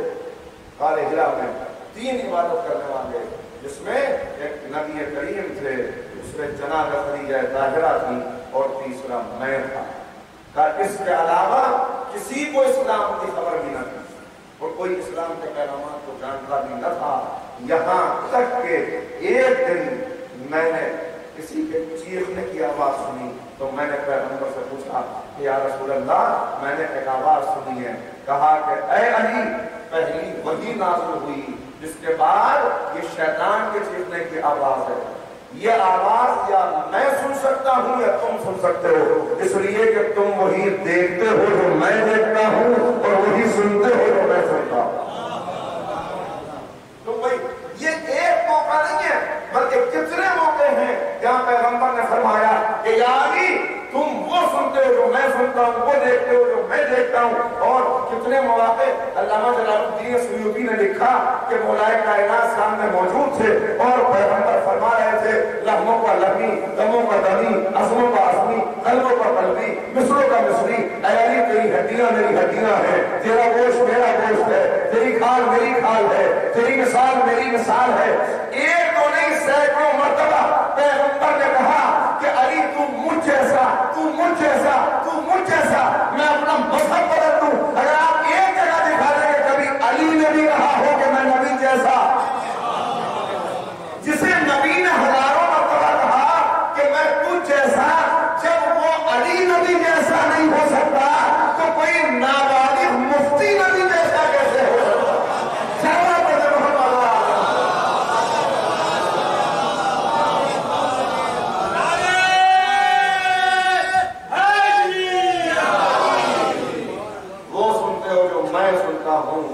غار ہرا میں تین عبادت کرنے والے، جس میں ایک نبی کریم تھے، دوسرے جناب خدیجہ طاہرہ تھی اور تیسرا میں تھا. اس کے علاوہ کسی کو اسلام کی خبر بھی نہ تھی اور کوئی اسلام کے پیغامات کو جانتا بھی نہ تھا. یہاں تک کہ ایک دن میں نے کسی کے چیخنے کی آواز سنی تو میں نے پیغمبر سے پوچھا کہ یا رسول اللہ، میں نے ایک آواز سنی ہے. کہا کہ اے علی، پہلی وحی نازل ہوئی جس کے بعد یہ شیطان کے چیخنے کی آواز ہے. یہ آواز یا میں سن سکتا ہوں یا تم سن سکتے ہو، اس لیے کہ تم وہی دیکھتے ہو جو میں دیکھتا ہوں اور وہی سنتے ہو جو میں سنتا ہوں. تو بھائی یہ ایک موقع نہیں ہے بلکہ کتنے موقع ہیں جہاں پیغمبر نے فرمایا کہ یا علی، تم وہ سنتے ہو جو میں سنتا ہوں، وہ دیکھتے ہو جو میں دیکھتا ہوں. اور کتنے مواقع علامہ جلال الدین سیوطی نے لکھا کہ مولائے کائنات سامنے موجود تھے اور پیغمبر فرما رہے تھے لحموں کا لحمی، دموں کا دمی، عظموں کا عظمی، قلبوں کا قلبی، مصروں کا مصری. اے علی، تیری ہڈیاں میری ہڈیاں ہیں، تیرا گوشت میرا گوشت ہے، تیری کھال میری کھال ہے، تیری مثال میری مثال ہے. ایک تو نہیں سینکڑوں مرتبہ پیغمبر نے کہا کہ علی تو مجھ جیسا، تو مجھ جیسا، تو مجھ جیسا. میں اپنا مذہب بدل دوں اگر آپ ایک جگہ دکھا دیں کہ کبھی علی نے بھی کہا ہو کہ میں نبی جیسا. جسے نبی نے ہزاروں مرتبہ کہا کہ میں تجھ جیسا، جب وہ علی نبی جیسا نہیں ہو سکتا تو کوئی نابالغ مفتی نبی جیسا کیسے ہو سکتا؟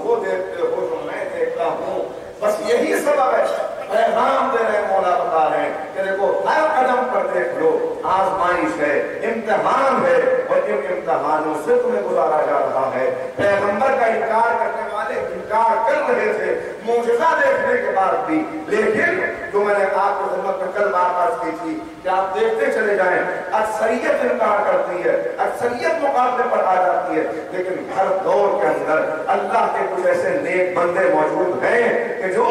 وہ دیکھتے ہو جو میں دیکھتا ہوں. بس یہی سبب ہے پیغام دے رہے مولا بتا رہے ہیں کہ دیکھو ہر قدم پر دیکھ لو آزمائش ہے، امتحان ہے اور ان امتحانوں سے تمہیں گزارا جا رہا ہے. پیغمبر کا انکار کرنے والے انکار کر رہے تھے معجزہ دیکھنے کے بعد بھی، لیکن جو میں نے آپ کو خدمت میں کل بات کی تھی کہ آپ دیکھتے چلے جائیں اکثریت انکار کرتی ہے، اکثریت مقابلے پر آ جاتی ہے. لیکن ہر دور کے اندر اللہ کے کچھ ایسے نیک بندے موجود ہیں کہ جو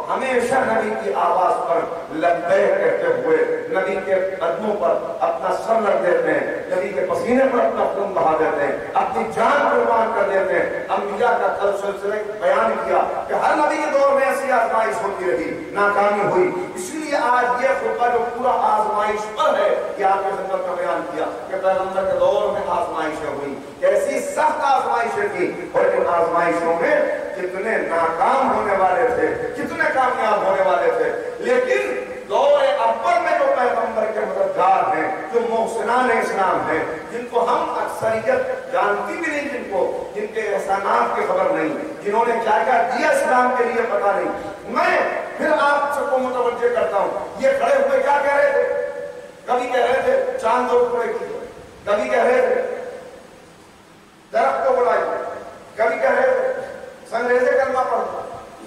ہمیشہ نبی کی آواز پر لبیک کہتے ہوئے نبی کے قدموں پر اپنا سر رکھ دیتے ہیں، نبی کے پسینے پر اپنا خون بہا دیتے ہیں، اپنی جان قربان کر دیتے ہیں. انبیاء کا کل سلسلہ بیان کیا کہ ہر نبی کے دور میں ایسی آزمائش ہوتی رہی، ناکامی ہوئی. اسی لیے آج یہ خطبہ جو پورا آزمائش پر ہے یہ آپ کے خدمت کا بیان کیا کہ پیغمبر کے دور میں آزمائشیں ہوئی، ایسی سخت آزمائشیں تھی اور ان آزمائشوں میں کتنے ناکام ہونے والے تھے، کتنے کامیاب ہونے والے تھے. لیکن دور اول میں جو پیغمبر کے مددگار ہیں، جو محسنان اسلام ہیں، جن کو ہم اکثریت جانتی بھی نہیں، جن کے احسانات کی خبر نہیں، جنہوں نے کیا کیا دیا اسلام کے لیے پتہ نہیں. میں پھر آپ سب کو متوجہ کرتا ہوں، یہ کھڑے ہوئے کیا کہہ رہے تھے؟ کبھی کہہ رہے تھے چاند دو ٹکڑے کیجیے، کبھی کہہ رہے تھے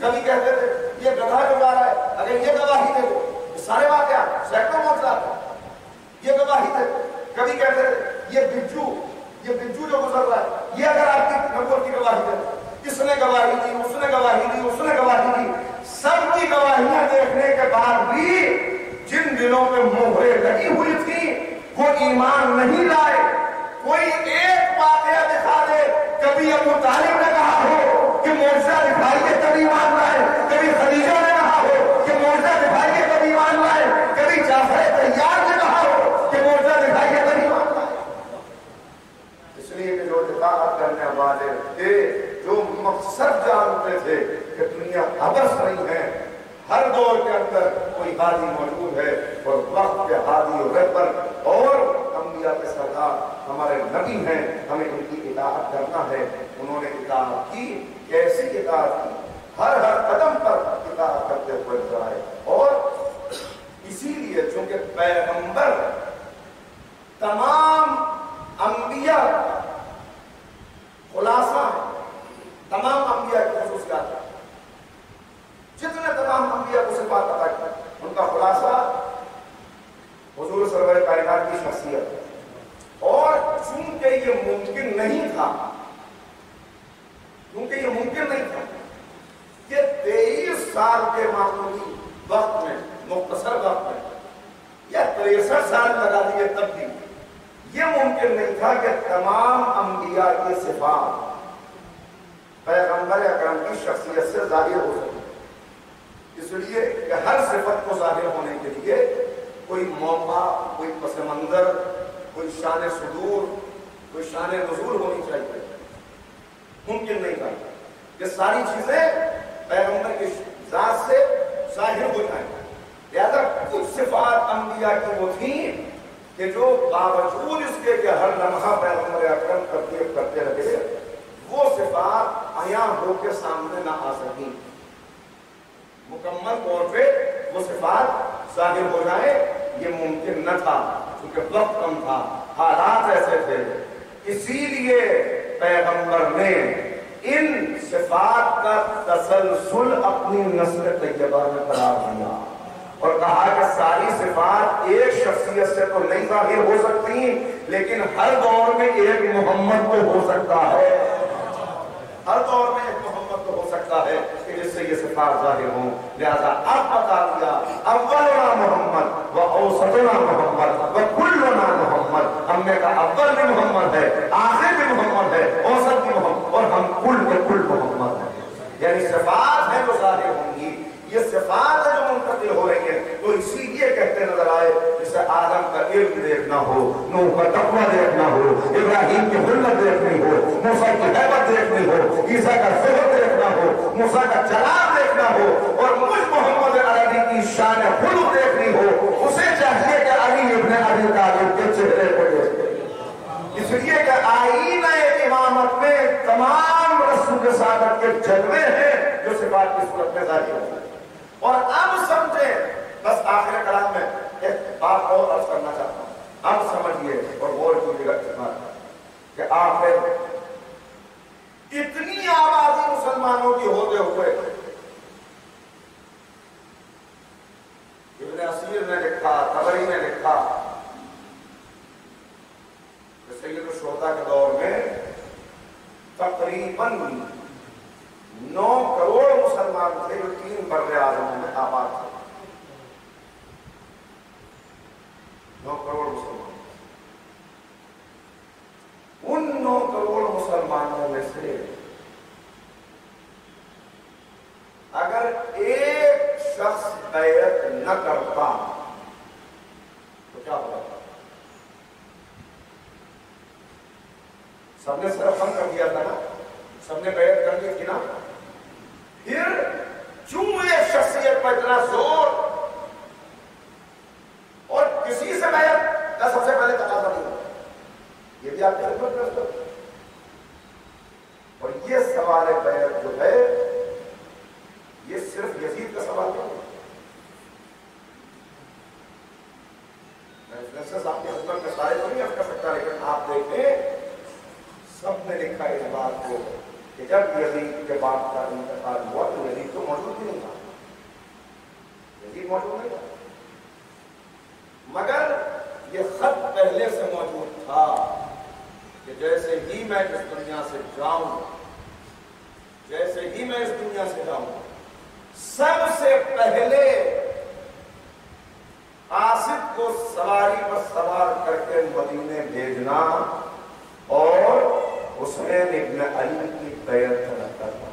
کبھی کہتے تھے یہ گدھا جو گا رہا ہے اگر یہ گواہی دے دو، سارے واقعات سینکڑوں معجزات یہ گواہی دے دو۔ کبھی کہتے تھے یہ بجو جو گزر رہا ہے یہ اگر آپ کی نبوت کی گواہی دے دو، اس نے گواہی دی، اس نے گواہی دی، اس نے گواہی دی، سب کی گواہیاں دیکھنے کے بعد بھی جن دلوں پہ مہریں لگی ہوئی تھی وہ ایمان نہیں لائے۔ کوئی ایک واقعہ دکھا دے، کبھی ابو طالب نے کہا ہو کہ معجزہ دکھائیے تب ایمان لائے، کبھی خدیجہ نے کہا ہو کہ معجزہ دکھائیے تب ایمان لائے، کبھی جعفر طیار نے کہا ہو کہ معجزہ دکھائیے تب ایمان لائے۔ اس لیے کہ جو اطاعت کرنے والے تھے، جو مقصد جانتے تھے کہ دنیا ابس نہیں ہے، ہر دور کے اندر کوئی ہادی موجود ہے اور وقت کے ہادی اور رہبر اور انبیاء کے سردار ہمارے نبی ہیں، ہمیں ان کی اطاعت کرنا ہے۔ انہوں نے اطاعت کی، کیسی اطاعت کی؟ ہر قدم پر اطاعت کرتے ہوئے جائے۔ اور اسی لیے چونکہ پیغمبر تمام انبیاء خلاصہ تمام انبیاء کی خصوصیات، جتنے تمام انبیاء کو صفات عطا کی ان کا خلاصہ حضور سرور کائنات کی شخصیت۔ اور چونکہ یہ ممکن نہیں تھا کہ 23 سال کے معمولی وقت میں، مختصر وقت میں یا 63 سال لگا دیے تب بھی یہ ممکن نہیں تھا کہ تمام انبیاء کی صفات پیغمبر اکرم کی شخصیت سے ظاہر ہو سکے۔ اس لیے کہ ہر صفت کو ظاہر ہونے کے لیے کوئی موقع، کوئی پس منظر، کوئی شان صدور، کوئی شان نزول ہونی چاہیے۔ ممکن نہیں تھا کہ ساری چیزیں پیغمبر کی ذات سے ظاہر ہو جائیں۔ لہذا کچھ صفات انبیاء کی وہ تھیں کہ جو باوجود اس کے کہ ہر لمحہ پیغمبر اکرم تربیت کرتے رہے، وہ صفات عیاں ہو کے سامنے نہ آ سکیں، مکمل طور پہ وہ صفات ظاہر ہو جائے، یہ ممکن نہ تھا کیونکہ وقت کم تھا، حالات ایسے تھے۔ اسی لیے پیغمبر نے ان صفات کا تسلسل اپنی نسل طیبہ میں قرار دیا اور کہا کہ ساری صفات ایک شخصیت سے تو نہیں ظاہر ہو سکتی، لیکن ہر دور میں ایک محمد کو ہو سکتا ہے، ہر دور میں ایک محمد کو ہو سکتا ہے کہ جس سے یہ صفات ظاہر ہوں۔ لہذا اب بتا دیا اولنا محمد و اوسطنا محمد و کلنا محمد، ہم نے کہا اول بھی محمد ہے، آخر بھی محمد ہے، اوسط بھی محمد، اور ہم کل کے کل محمد ہیں۔ یعنی صفات ہیں جو ظاہر ہوں گی، یہ صفات ہے جو منتقل ہو رہی ہیں۔ تو اسی لیے کہتے نظر آئے جسے آدم کا علم دیکھنا ہو، نوح کا تقویٰ دیکھنا ہو، ابراہیم کی حلت دیکھنی ہو، موسیٰ کی حیبت دیکھنی ہو، عیسیٰ کا زہد دیکھنا ہو، موسیٰ کا جلال دیکھنا ہو، اور مجھ محمد عربی کی شان خلق دیکھنی ہو، اسے چاہیے کہ علی ابن ابی طالب کے چہرے کو دیکھے۔ اس لیے کہ آئینہ امامت میں تمام رسول سعادت کے جلوے ہیں جو صفات کی صورت میں ظاہر ہوتے ہیں۔ اور اب سمجھیں، بس آخر کلام میں ایک بات اور عرض کرنا چاہتا ہوں، اب سمجھیے اور غور کیجیے گا اس بات کہ آخر اتنی آبادی مسلمانوں کی ہوتے ہوئے ابن اسیر نے لکھا، طبری نے لکھا کہ سید الشہداء کے دور میں تقریباً 9 کروڑ مسلمان تھے جو 3 بر اعظم میں آباد تھے۔ 9 کروڑ مسلمان، ان 9 کروڑ مسلمانوں میں سے اگر ایک شخص بیعت نہ کرتا تو کیا ہوگا؟ سب نے صرف ہم کر دیا تھا نا، سب نے بیعت کر لی تھی نا، پھر کیوں ایک شخصیت پر اتنا زور اور کسی سے بیعت کا سب سے پہلے تقاضا نہیں ہوتا؟ یہ بھی آپ کی خدمت میں ہوتا ہے۔ اور یہ سوال بیعت جو ہے یہ صرف یزید کا سوال نہیں ہے۔ میں آپ کی خدمت میں سارے تو نہیں کر سکتا، لیکن آپ دیکھیں سب نے لکھا اس بات کو کہ جب یزید کے باپ کا انتقال ہوا تو یزید تو موجود بھی نہیں تھا، یزید موجود نہیں تھا، مگر یہ خط پہلے سے موجود تھا کہ جیسے ہی میں اس دنیا سے جاؤں، جیسے ہی میں اس دنیا سے جاؤں، سب سے پہلے قاصد کو سواری پر سوار کر کے مدینے بھیجنا اور حسین ابن علی کی بیعت کرنا۔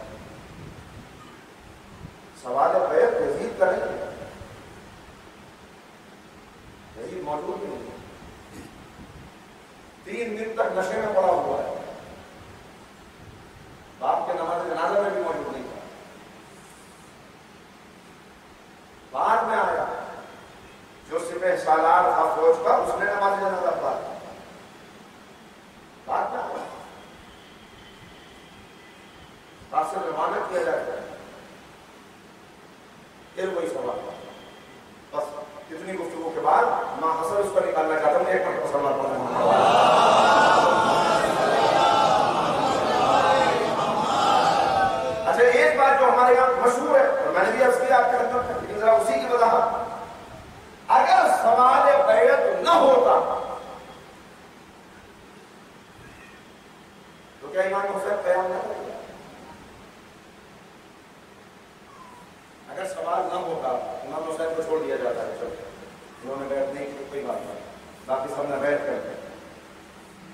سوال بیعت یزید کا نہیں ہے، یزید موجود نہیں ہے، 3 دن تک نشے میں پڑا ہوا ہے، باپ کے نماز جنازہ میں بھی موجود نہیں تھا، بعد میں آیا جو سپہ سالار تھا فوج کا، اس نے نماز جنازہ پڑھا، بعد میں آیا قاصد روانہ کیا جاتا ہے، پھر وہی سوال بس اتنی گفتگو کے بعد میں حسن اس پر نکالنا چاہتا ہوں، ایک مرتبہ سوال پڑھنا۔ اچھا ایک بات جو ہمارے یہاں مشہور ہے اور میں نے بھی عرض کیا آپ کے خدمت میں، لیکن ذرا اسی کی وضاحت، اگر سوال بیعت نہ ہوتا تو کیا امام حسین قیام نہ کرتے؟ اگر سوال نہ ہوتا امام حسین کو چھوڑ دیا جاتا ہے، انہوں نے بیعت نہیں کی کوئی بات نہیں، باقی سب نے بیعت کر دی،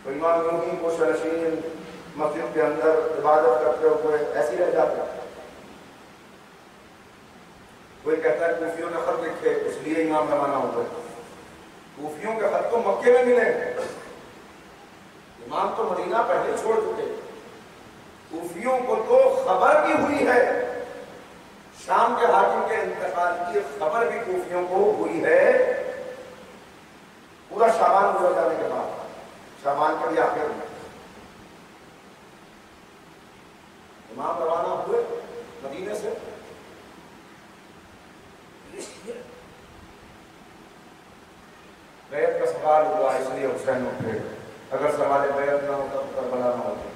تو امام نوحی کو شرشین مسجد کے اندر عبادت کرتے ہوئے ایسی رہ جاتے ہیں۔ کوئی کہتا ہے کوفیوں نے خط لکھے اس لیے امام روانہ ہوئے، کوفیوں کے خط تو مکے میں ملے، امام تو مدینہ پہلے چھوڑ چکے، کوفیوں کو تو خبر بھی ہوئی ہے، شام کے حاکم کے انتقال کی خبر بھی کوفیوں کو ہوئی ہے، پورا شعبان گزر جانے کے بعد، شعبان کے بھی آخر میں امام روانہ ہوئے مدینے سے، بیعت کا سوال ہوا اس لیے حسین اٹھے، اگر سوال بیعت نہ ہوتا تو کربلا نہ ہوتی۔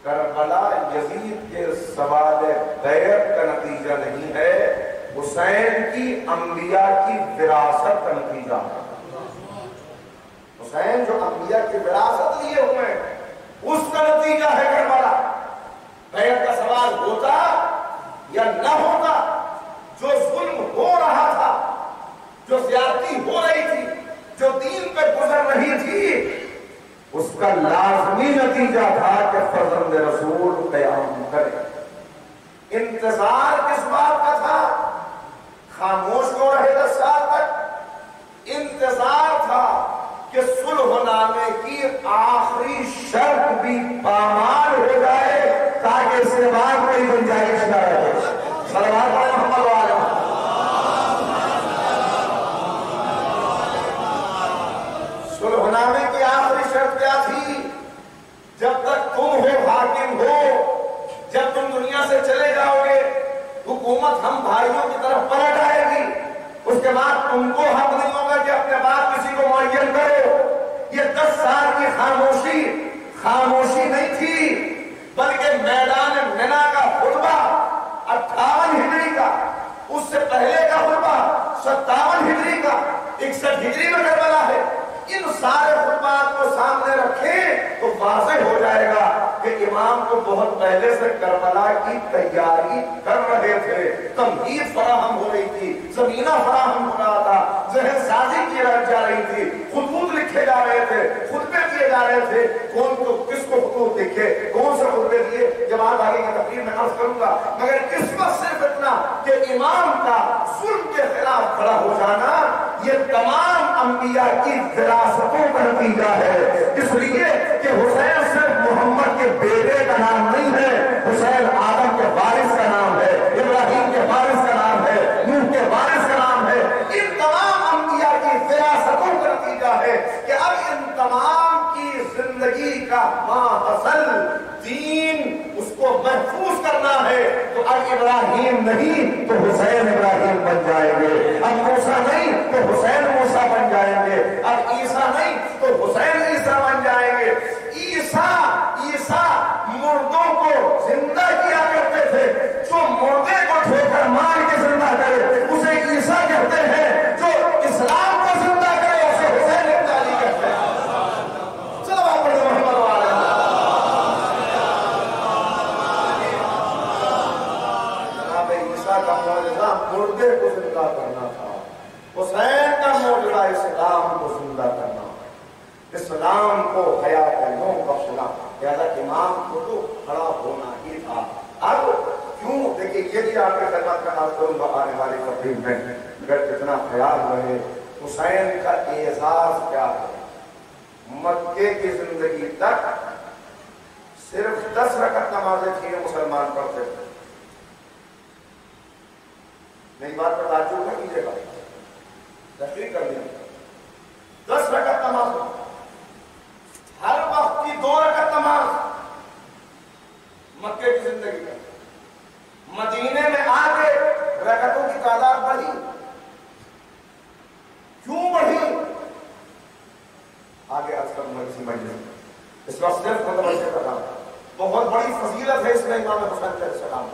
کربلا یزید کے سوال بیعت کا نتیجہ نہیں ہے، حسین کی انبیاء کی وراثت کا نتیجہ ہے۔ حسین جو انبیاء کی وراثت لیے ہوئے ہیں اس کا نتیجہ ہے کربلا۔ بیعت کا سوال ہوتا یا نہ ہوتا، جو ظلم ہو رہا تھا، جو زیادتی ہو رہی تھی، جو دین پہ گزر رہی تھی، اس کا لازمی نتیجہ تھا کہ فرزند رسول قیام کرے۔ انتظار کس بات کا تھا؟ خاموش ہو رہے 10 سال تک، انتظار تھا کہ صلح نامے کی آخری شرط بھی پامال ہو جائے تاکہ اس کے بعد کوئی گنجائش نہ رہے۔ صلوات علی محمد و آلہ محمد۔ صلح نامے کی آخری شرط کیا تھی؟ جب تک تم ہو حاکم ہو، جب تم دنیا سے چلے جاؤ گے، حکومت ہم بھائیوں کی طرف پلٹ آئے گی، اس کے بعد تم کو حق نہیں ہوگا کہ اپنے بعد کسی کو معین کرو۔ یہ 10 سال کی خاموشی نہیں تھی، بلکہ میدان منا کا خطبہ 58 ہجری کا، اس سے پہلے کا خطبہ 57 ہجری کا، 61 ہجری میں کربلا ہے۔ ان سارے خطبات کو سامنے رکھیں تو واضح ہو جائے گا کہ امام کو بہت پہلے سے کربلا کی تیاری کر رہے تھے، تمہید فراہم ہو رہی تھی، زمینہ فراہم ہو رہا تھا، ذہن سازی کی جا رہی تھی، خطوط لکھے جا رہے تھے، خطبے دیے جا رہے تھے، کون کو کس کو خطوط لکھے، کون سے خطبے دیے، جواب آگے کی تقریر میں عرض کروں گا، مگر اس وقت صرف اتنا کہ امام کا ظلم کے خلاف کھڑا ہو جانا یہ تمام انبیاء کی وراثتوں کا نتیجہ ہے، اس لیے کہ حسین صرف محمد کے بیٹے کا نام نہیں ہے، حسین آدم کے وارث کا نام ہے، ابراہیم کے وارث کا نام ہے، نوح کے وارث کا نام ہے، ان تمام انبیاء کی وراثتوں کا نتیجہ ہے کہ اب ان تمام کی زندگی کا ماحصل دین اس کو محفوظ کرنا ہے، تو اب ابراہیم نہیں تو حسین ابراہیم بن جائیں گے، اب موسیٰ نہیں تو حسین موسیٰ بن جائیں گے، اب عیسیٰ نہیں تو حسین عیسیٰ بن جائیں گے۔ اسلام کو زندہ کرنا، اسلام کو حیات نو بخشنا، لہذا امام کو تو کھڑا ہونا ہی تھا۔ اب کیوں دیکھیے یہ بھی آپ کے خدمت کا عرض کروں گا آنے والی تقریب میں، اگر کتنا خیال رہے حسین کا اعزاز کیا ہے۔ مکے کی زندگی تک صرف 10 رکعت نمازیں تھیں مسلمان پڑھتے تھے۔ میری بات پر توجہ نہ کیجیے گا، تحقیق کر لیجیے۔ 10 رکعت نماز، ہر وقت کی 2 رکعت نماز مکے کی زندگی کا۔ مدینے میں آگے رکعتوں کی تعداد بڑھی، کیوں بڑھی؟ آگے اکثر مجلسی مجلس اس وقت صرف متوجہ کر رہا ہوں، بہت بڑی فضیلت ہے اس میں امام حسین علیہ السلام،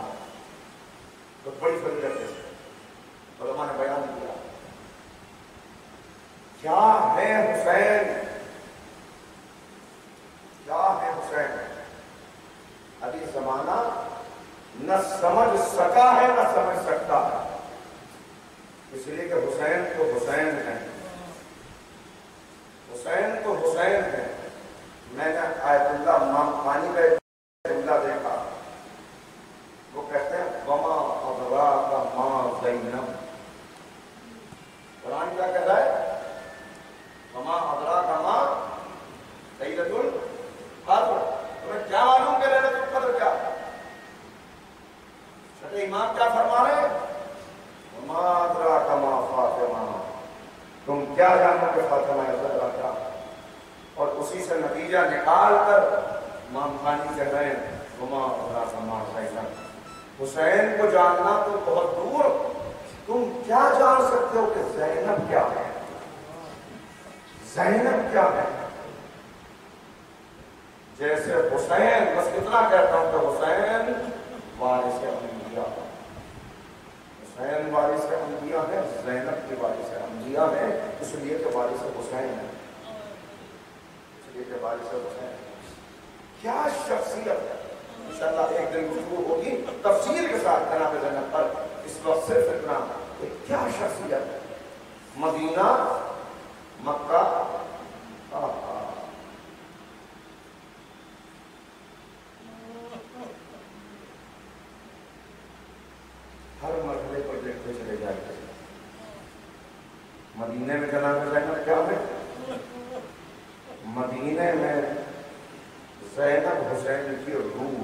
بہت بڑی فضیلت ہے، علماء نے بیان کیا کیا ہے حسین، کیا ہے حسین۔ ابھی زمانہ نہ سمجھ سکا ہے نہ سمجھ سکتا ہے، اس لیے کہ حسین تو حسین ہے، حسین تو حسین ہے۔ میں نے آیت اللہ مانی کا جملہ دیکھا، وہ کہتے ہیں وما ادراک ما زینب، قرآن کیا کہتا ہے؟ وما ادراک ما لیلۃ القدر، تمہیں کیا معلوم کہ لیلۃ القدر کیا؟ چھٹے امام کیا فرما رہے ہیں؟ وما ادراک ما فاطمہ، تم کیا جانو کہ فاطمہ زہرا کیا؟ اور اسی سے نتیجہ نکال کر امام خانی کہہ رہے ہیں وما ادراک ما زینب، حسین کو جاننا تو بہت دور، تم کیا جان سکتے ہو کہ زینب کیا ہے، زینب کیا ہے؟ جیسے حسین، بس اتنا کہتا ہوں کہ حسین وارث انبیاء، حسین وارث انبیاء ہے، زینب کی وارث انبیاء ہے، اس لیے کہ وارث حسین ہے، اس لیے کہ وارث حسین۔ کیا شخصیت ہے، انشاءاللہ ایک دن گفتگو ہوگی تفصیل کے ساتھ جناب زینب پر، اس وقت صرف اتنا کہ کیا شخصیت ہے۔ مدینہ، مکہ، ہر مرحلے پر دیکھتے چلے جائیں۔ مدینے میں جناب زینب کیا ہے؟ مدینے میں زینب حسین کی روح،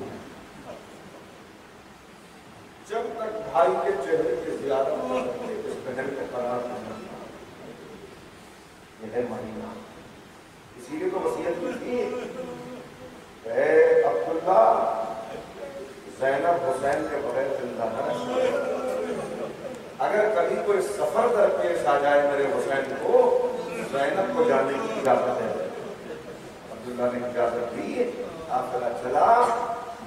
جب تک بھائی کے چہرے کی زیارت نہ کرتے اس بہن کو قرار نہیں، یہ ہے مدینہ۔ اسی لیے تو وصیت کی تھی اے عبداللہ زینب حسین کے بغیر زندہ نہ رہ، اگر کبھی کوئی سفر درپیش آ جائے میرے حسین کو، زینب کو جانے کی اجازت ہے۔ عبداللہ نے اجازت دی، قافلہ چلا۔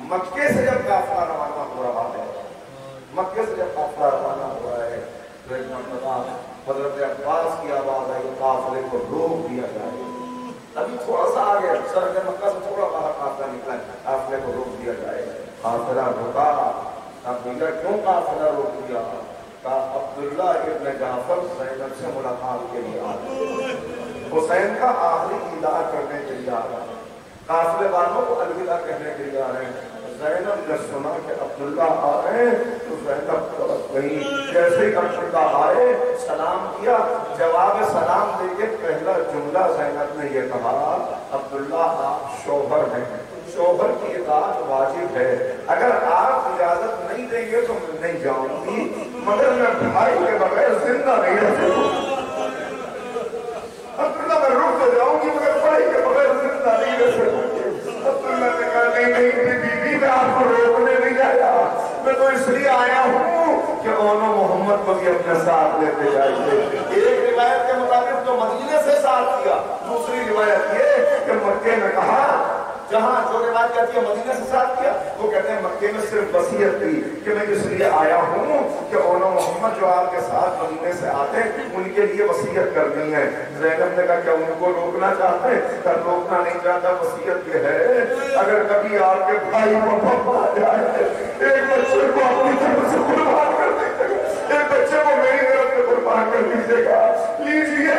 مکے سے جب قافلہ روانہ ہو رہا ہے، مکے سے جب قافلہ روانہ ہوا ہے تو ایک مرتبہ حضرت عباس کی آواز آئی قافلے کو روک دیا جائے۔ ابھی تھوڑا سا آگے سرحد مکہ سے تھوڑا باہر قافلہ نکلا ہے، قافلے کو روک دیا جائے۔ قافلہ رکا، عبداللہ کیوں قافلہ روک دیا؟ کہا عبداللہ ابن جعفر زینب سے ملاقات کے لیے آ رہے، حسین کا آخری دیدار کرنے کے لیے آ رہا ہے، قافلے والوں کو الوداع کہنے کے لیے آ رہے ہیں۔ زینب نے سنا کہ عبداللہ آ رہے ہیں تو زینب طرف گئی، جیسے ہی عبداللہ آئے سلام کیا، جواب سلام دے کے پہلا جملہ زینب نے یہ کہا عبداللہ آپ شوہر ہیں، شوہر کی اطاعت واجب ہے، اگر آپ اجازت نہیں دیں گے تو میں نہیں جاؤں گی، مگر میں بھائی کے بغیر زندہ نہیں رہ سکوں۔ عبداللہ میں رک تو جاؤں گی مگر بھائی کے بغیر زندہ نہیں رہ سکوں گی۔ عبداللہ نے کہا نہیں بی میں آپ کو روکنے نہیں آیا، میں تو اس لیے آیا ہوں کہ اونو محمد کو بھی اپنے ساتھ لیتے جائیے۔ ایک روایت کے مطابق تو مدینے سے ساتھ کیا، دوسری روایت یہ کہ مکے میں کہا، جہاں جو روایت کہتی ہے مدینے سے ساتھ کیا، وہ کہتے ہیں مکے میں صرف وصیت کی کہ میں اس لیے آیا ہوں کہ اونو محمد جو آپ کے ساتھ مدینے سے آتے ہیں ان کے لیے وصیت کرنی ہے۔ زینب نے کہا کہ ان کو روکنا چاہتے ہیں؟ کہ روکنا نہیں چاہتا، وصیت یہ ہے اگر کبھی آپ کے بھائی کو آ جائے ایک بچے کو اپنی طرف سے قربان کر دیجیے گا، ایک بچے کو میری طرف سے قربان کر دیجیے گا، لیجیے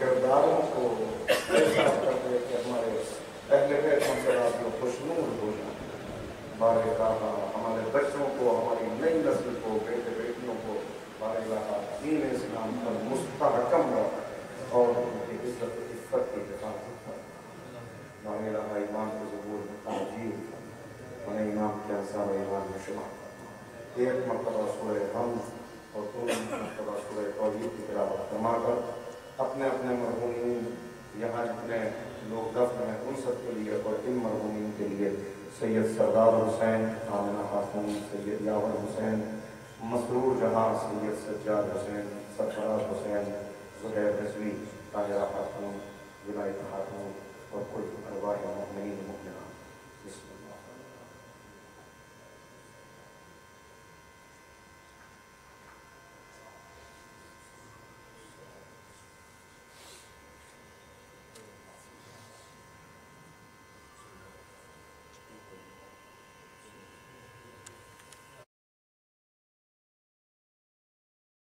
کرداروں کو ایسا کر دے کہ ہمارے اہل بیت ہم سے خوشنور ہو جائیں. بار تعالیٰ ہمارے بچوں کو، ہماری نئی نسل کو، بیٹے بیٹیوں کو بار دین اسلام پر مستحکم رکھ اور ان کی عزت و عفت کی حفاظت کر. بار ایمان کے ظہور میں تعجیل انہیں امام کے انصار و ایمان میں شمار. ایک مرتبہ سورہ حمد اور دو مرتبہ سورہ توحید کی تلاوت فرما کر اپنے اپنے مرحومین یہاں جتنے لوگ دفن ہیں ان سب کے لیے اور ان مرحومین کے لیے سید سردار حسین، آمنہ خاتون، سید یاور حسین، مسرور جہاں، سید سجاد حسین، سرفراز حسین، زہیر رضوی، طاہرہ خاتون، ولایت خاتون اور کل ارواح المؤمنین والمؤمنات. بسم اللہ.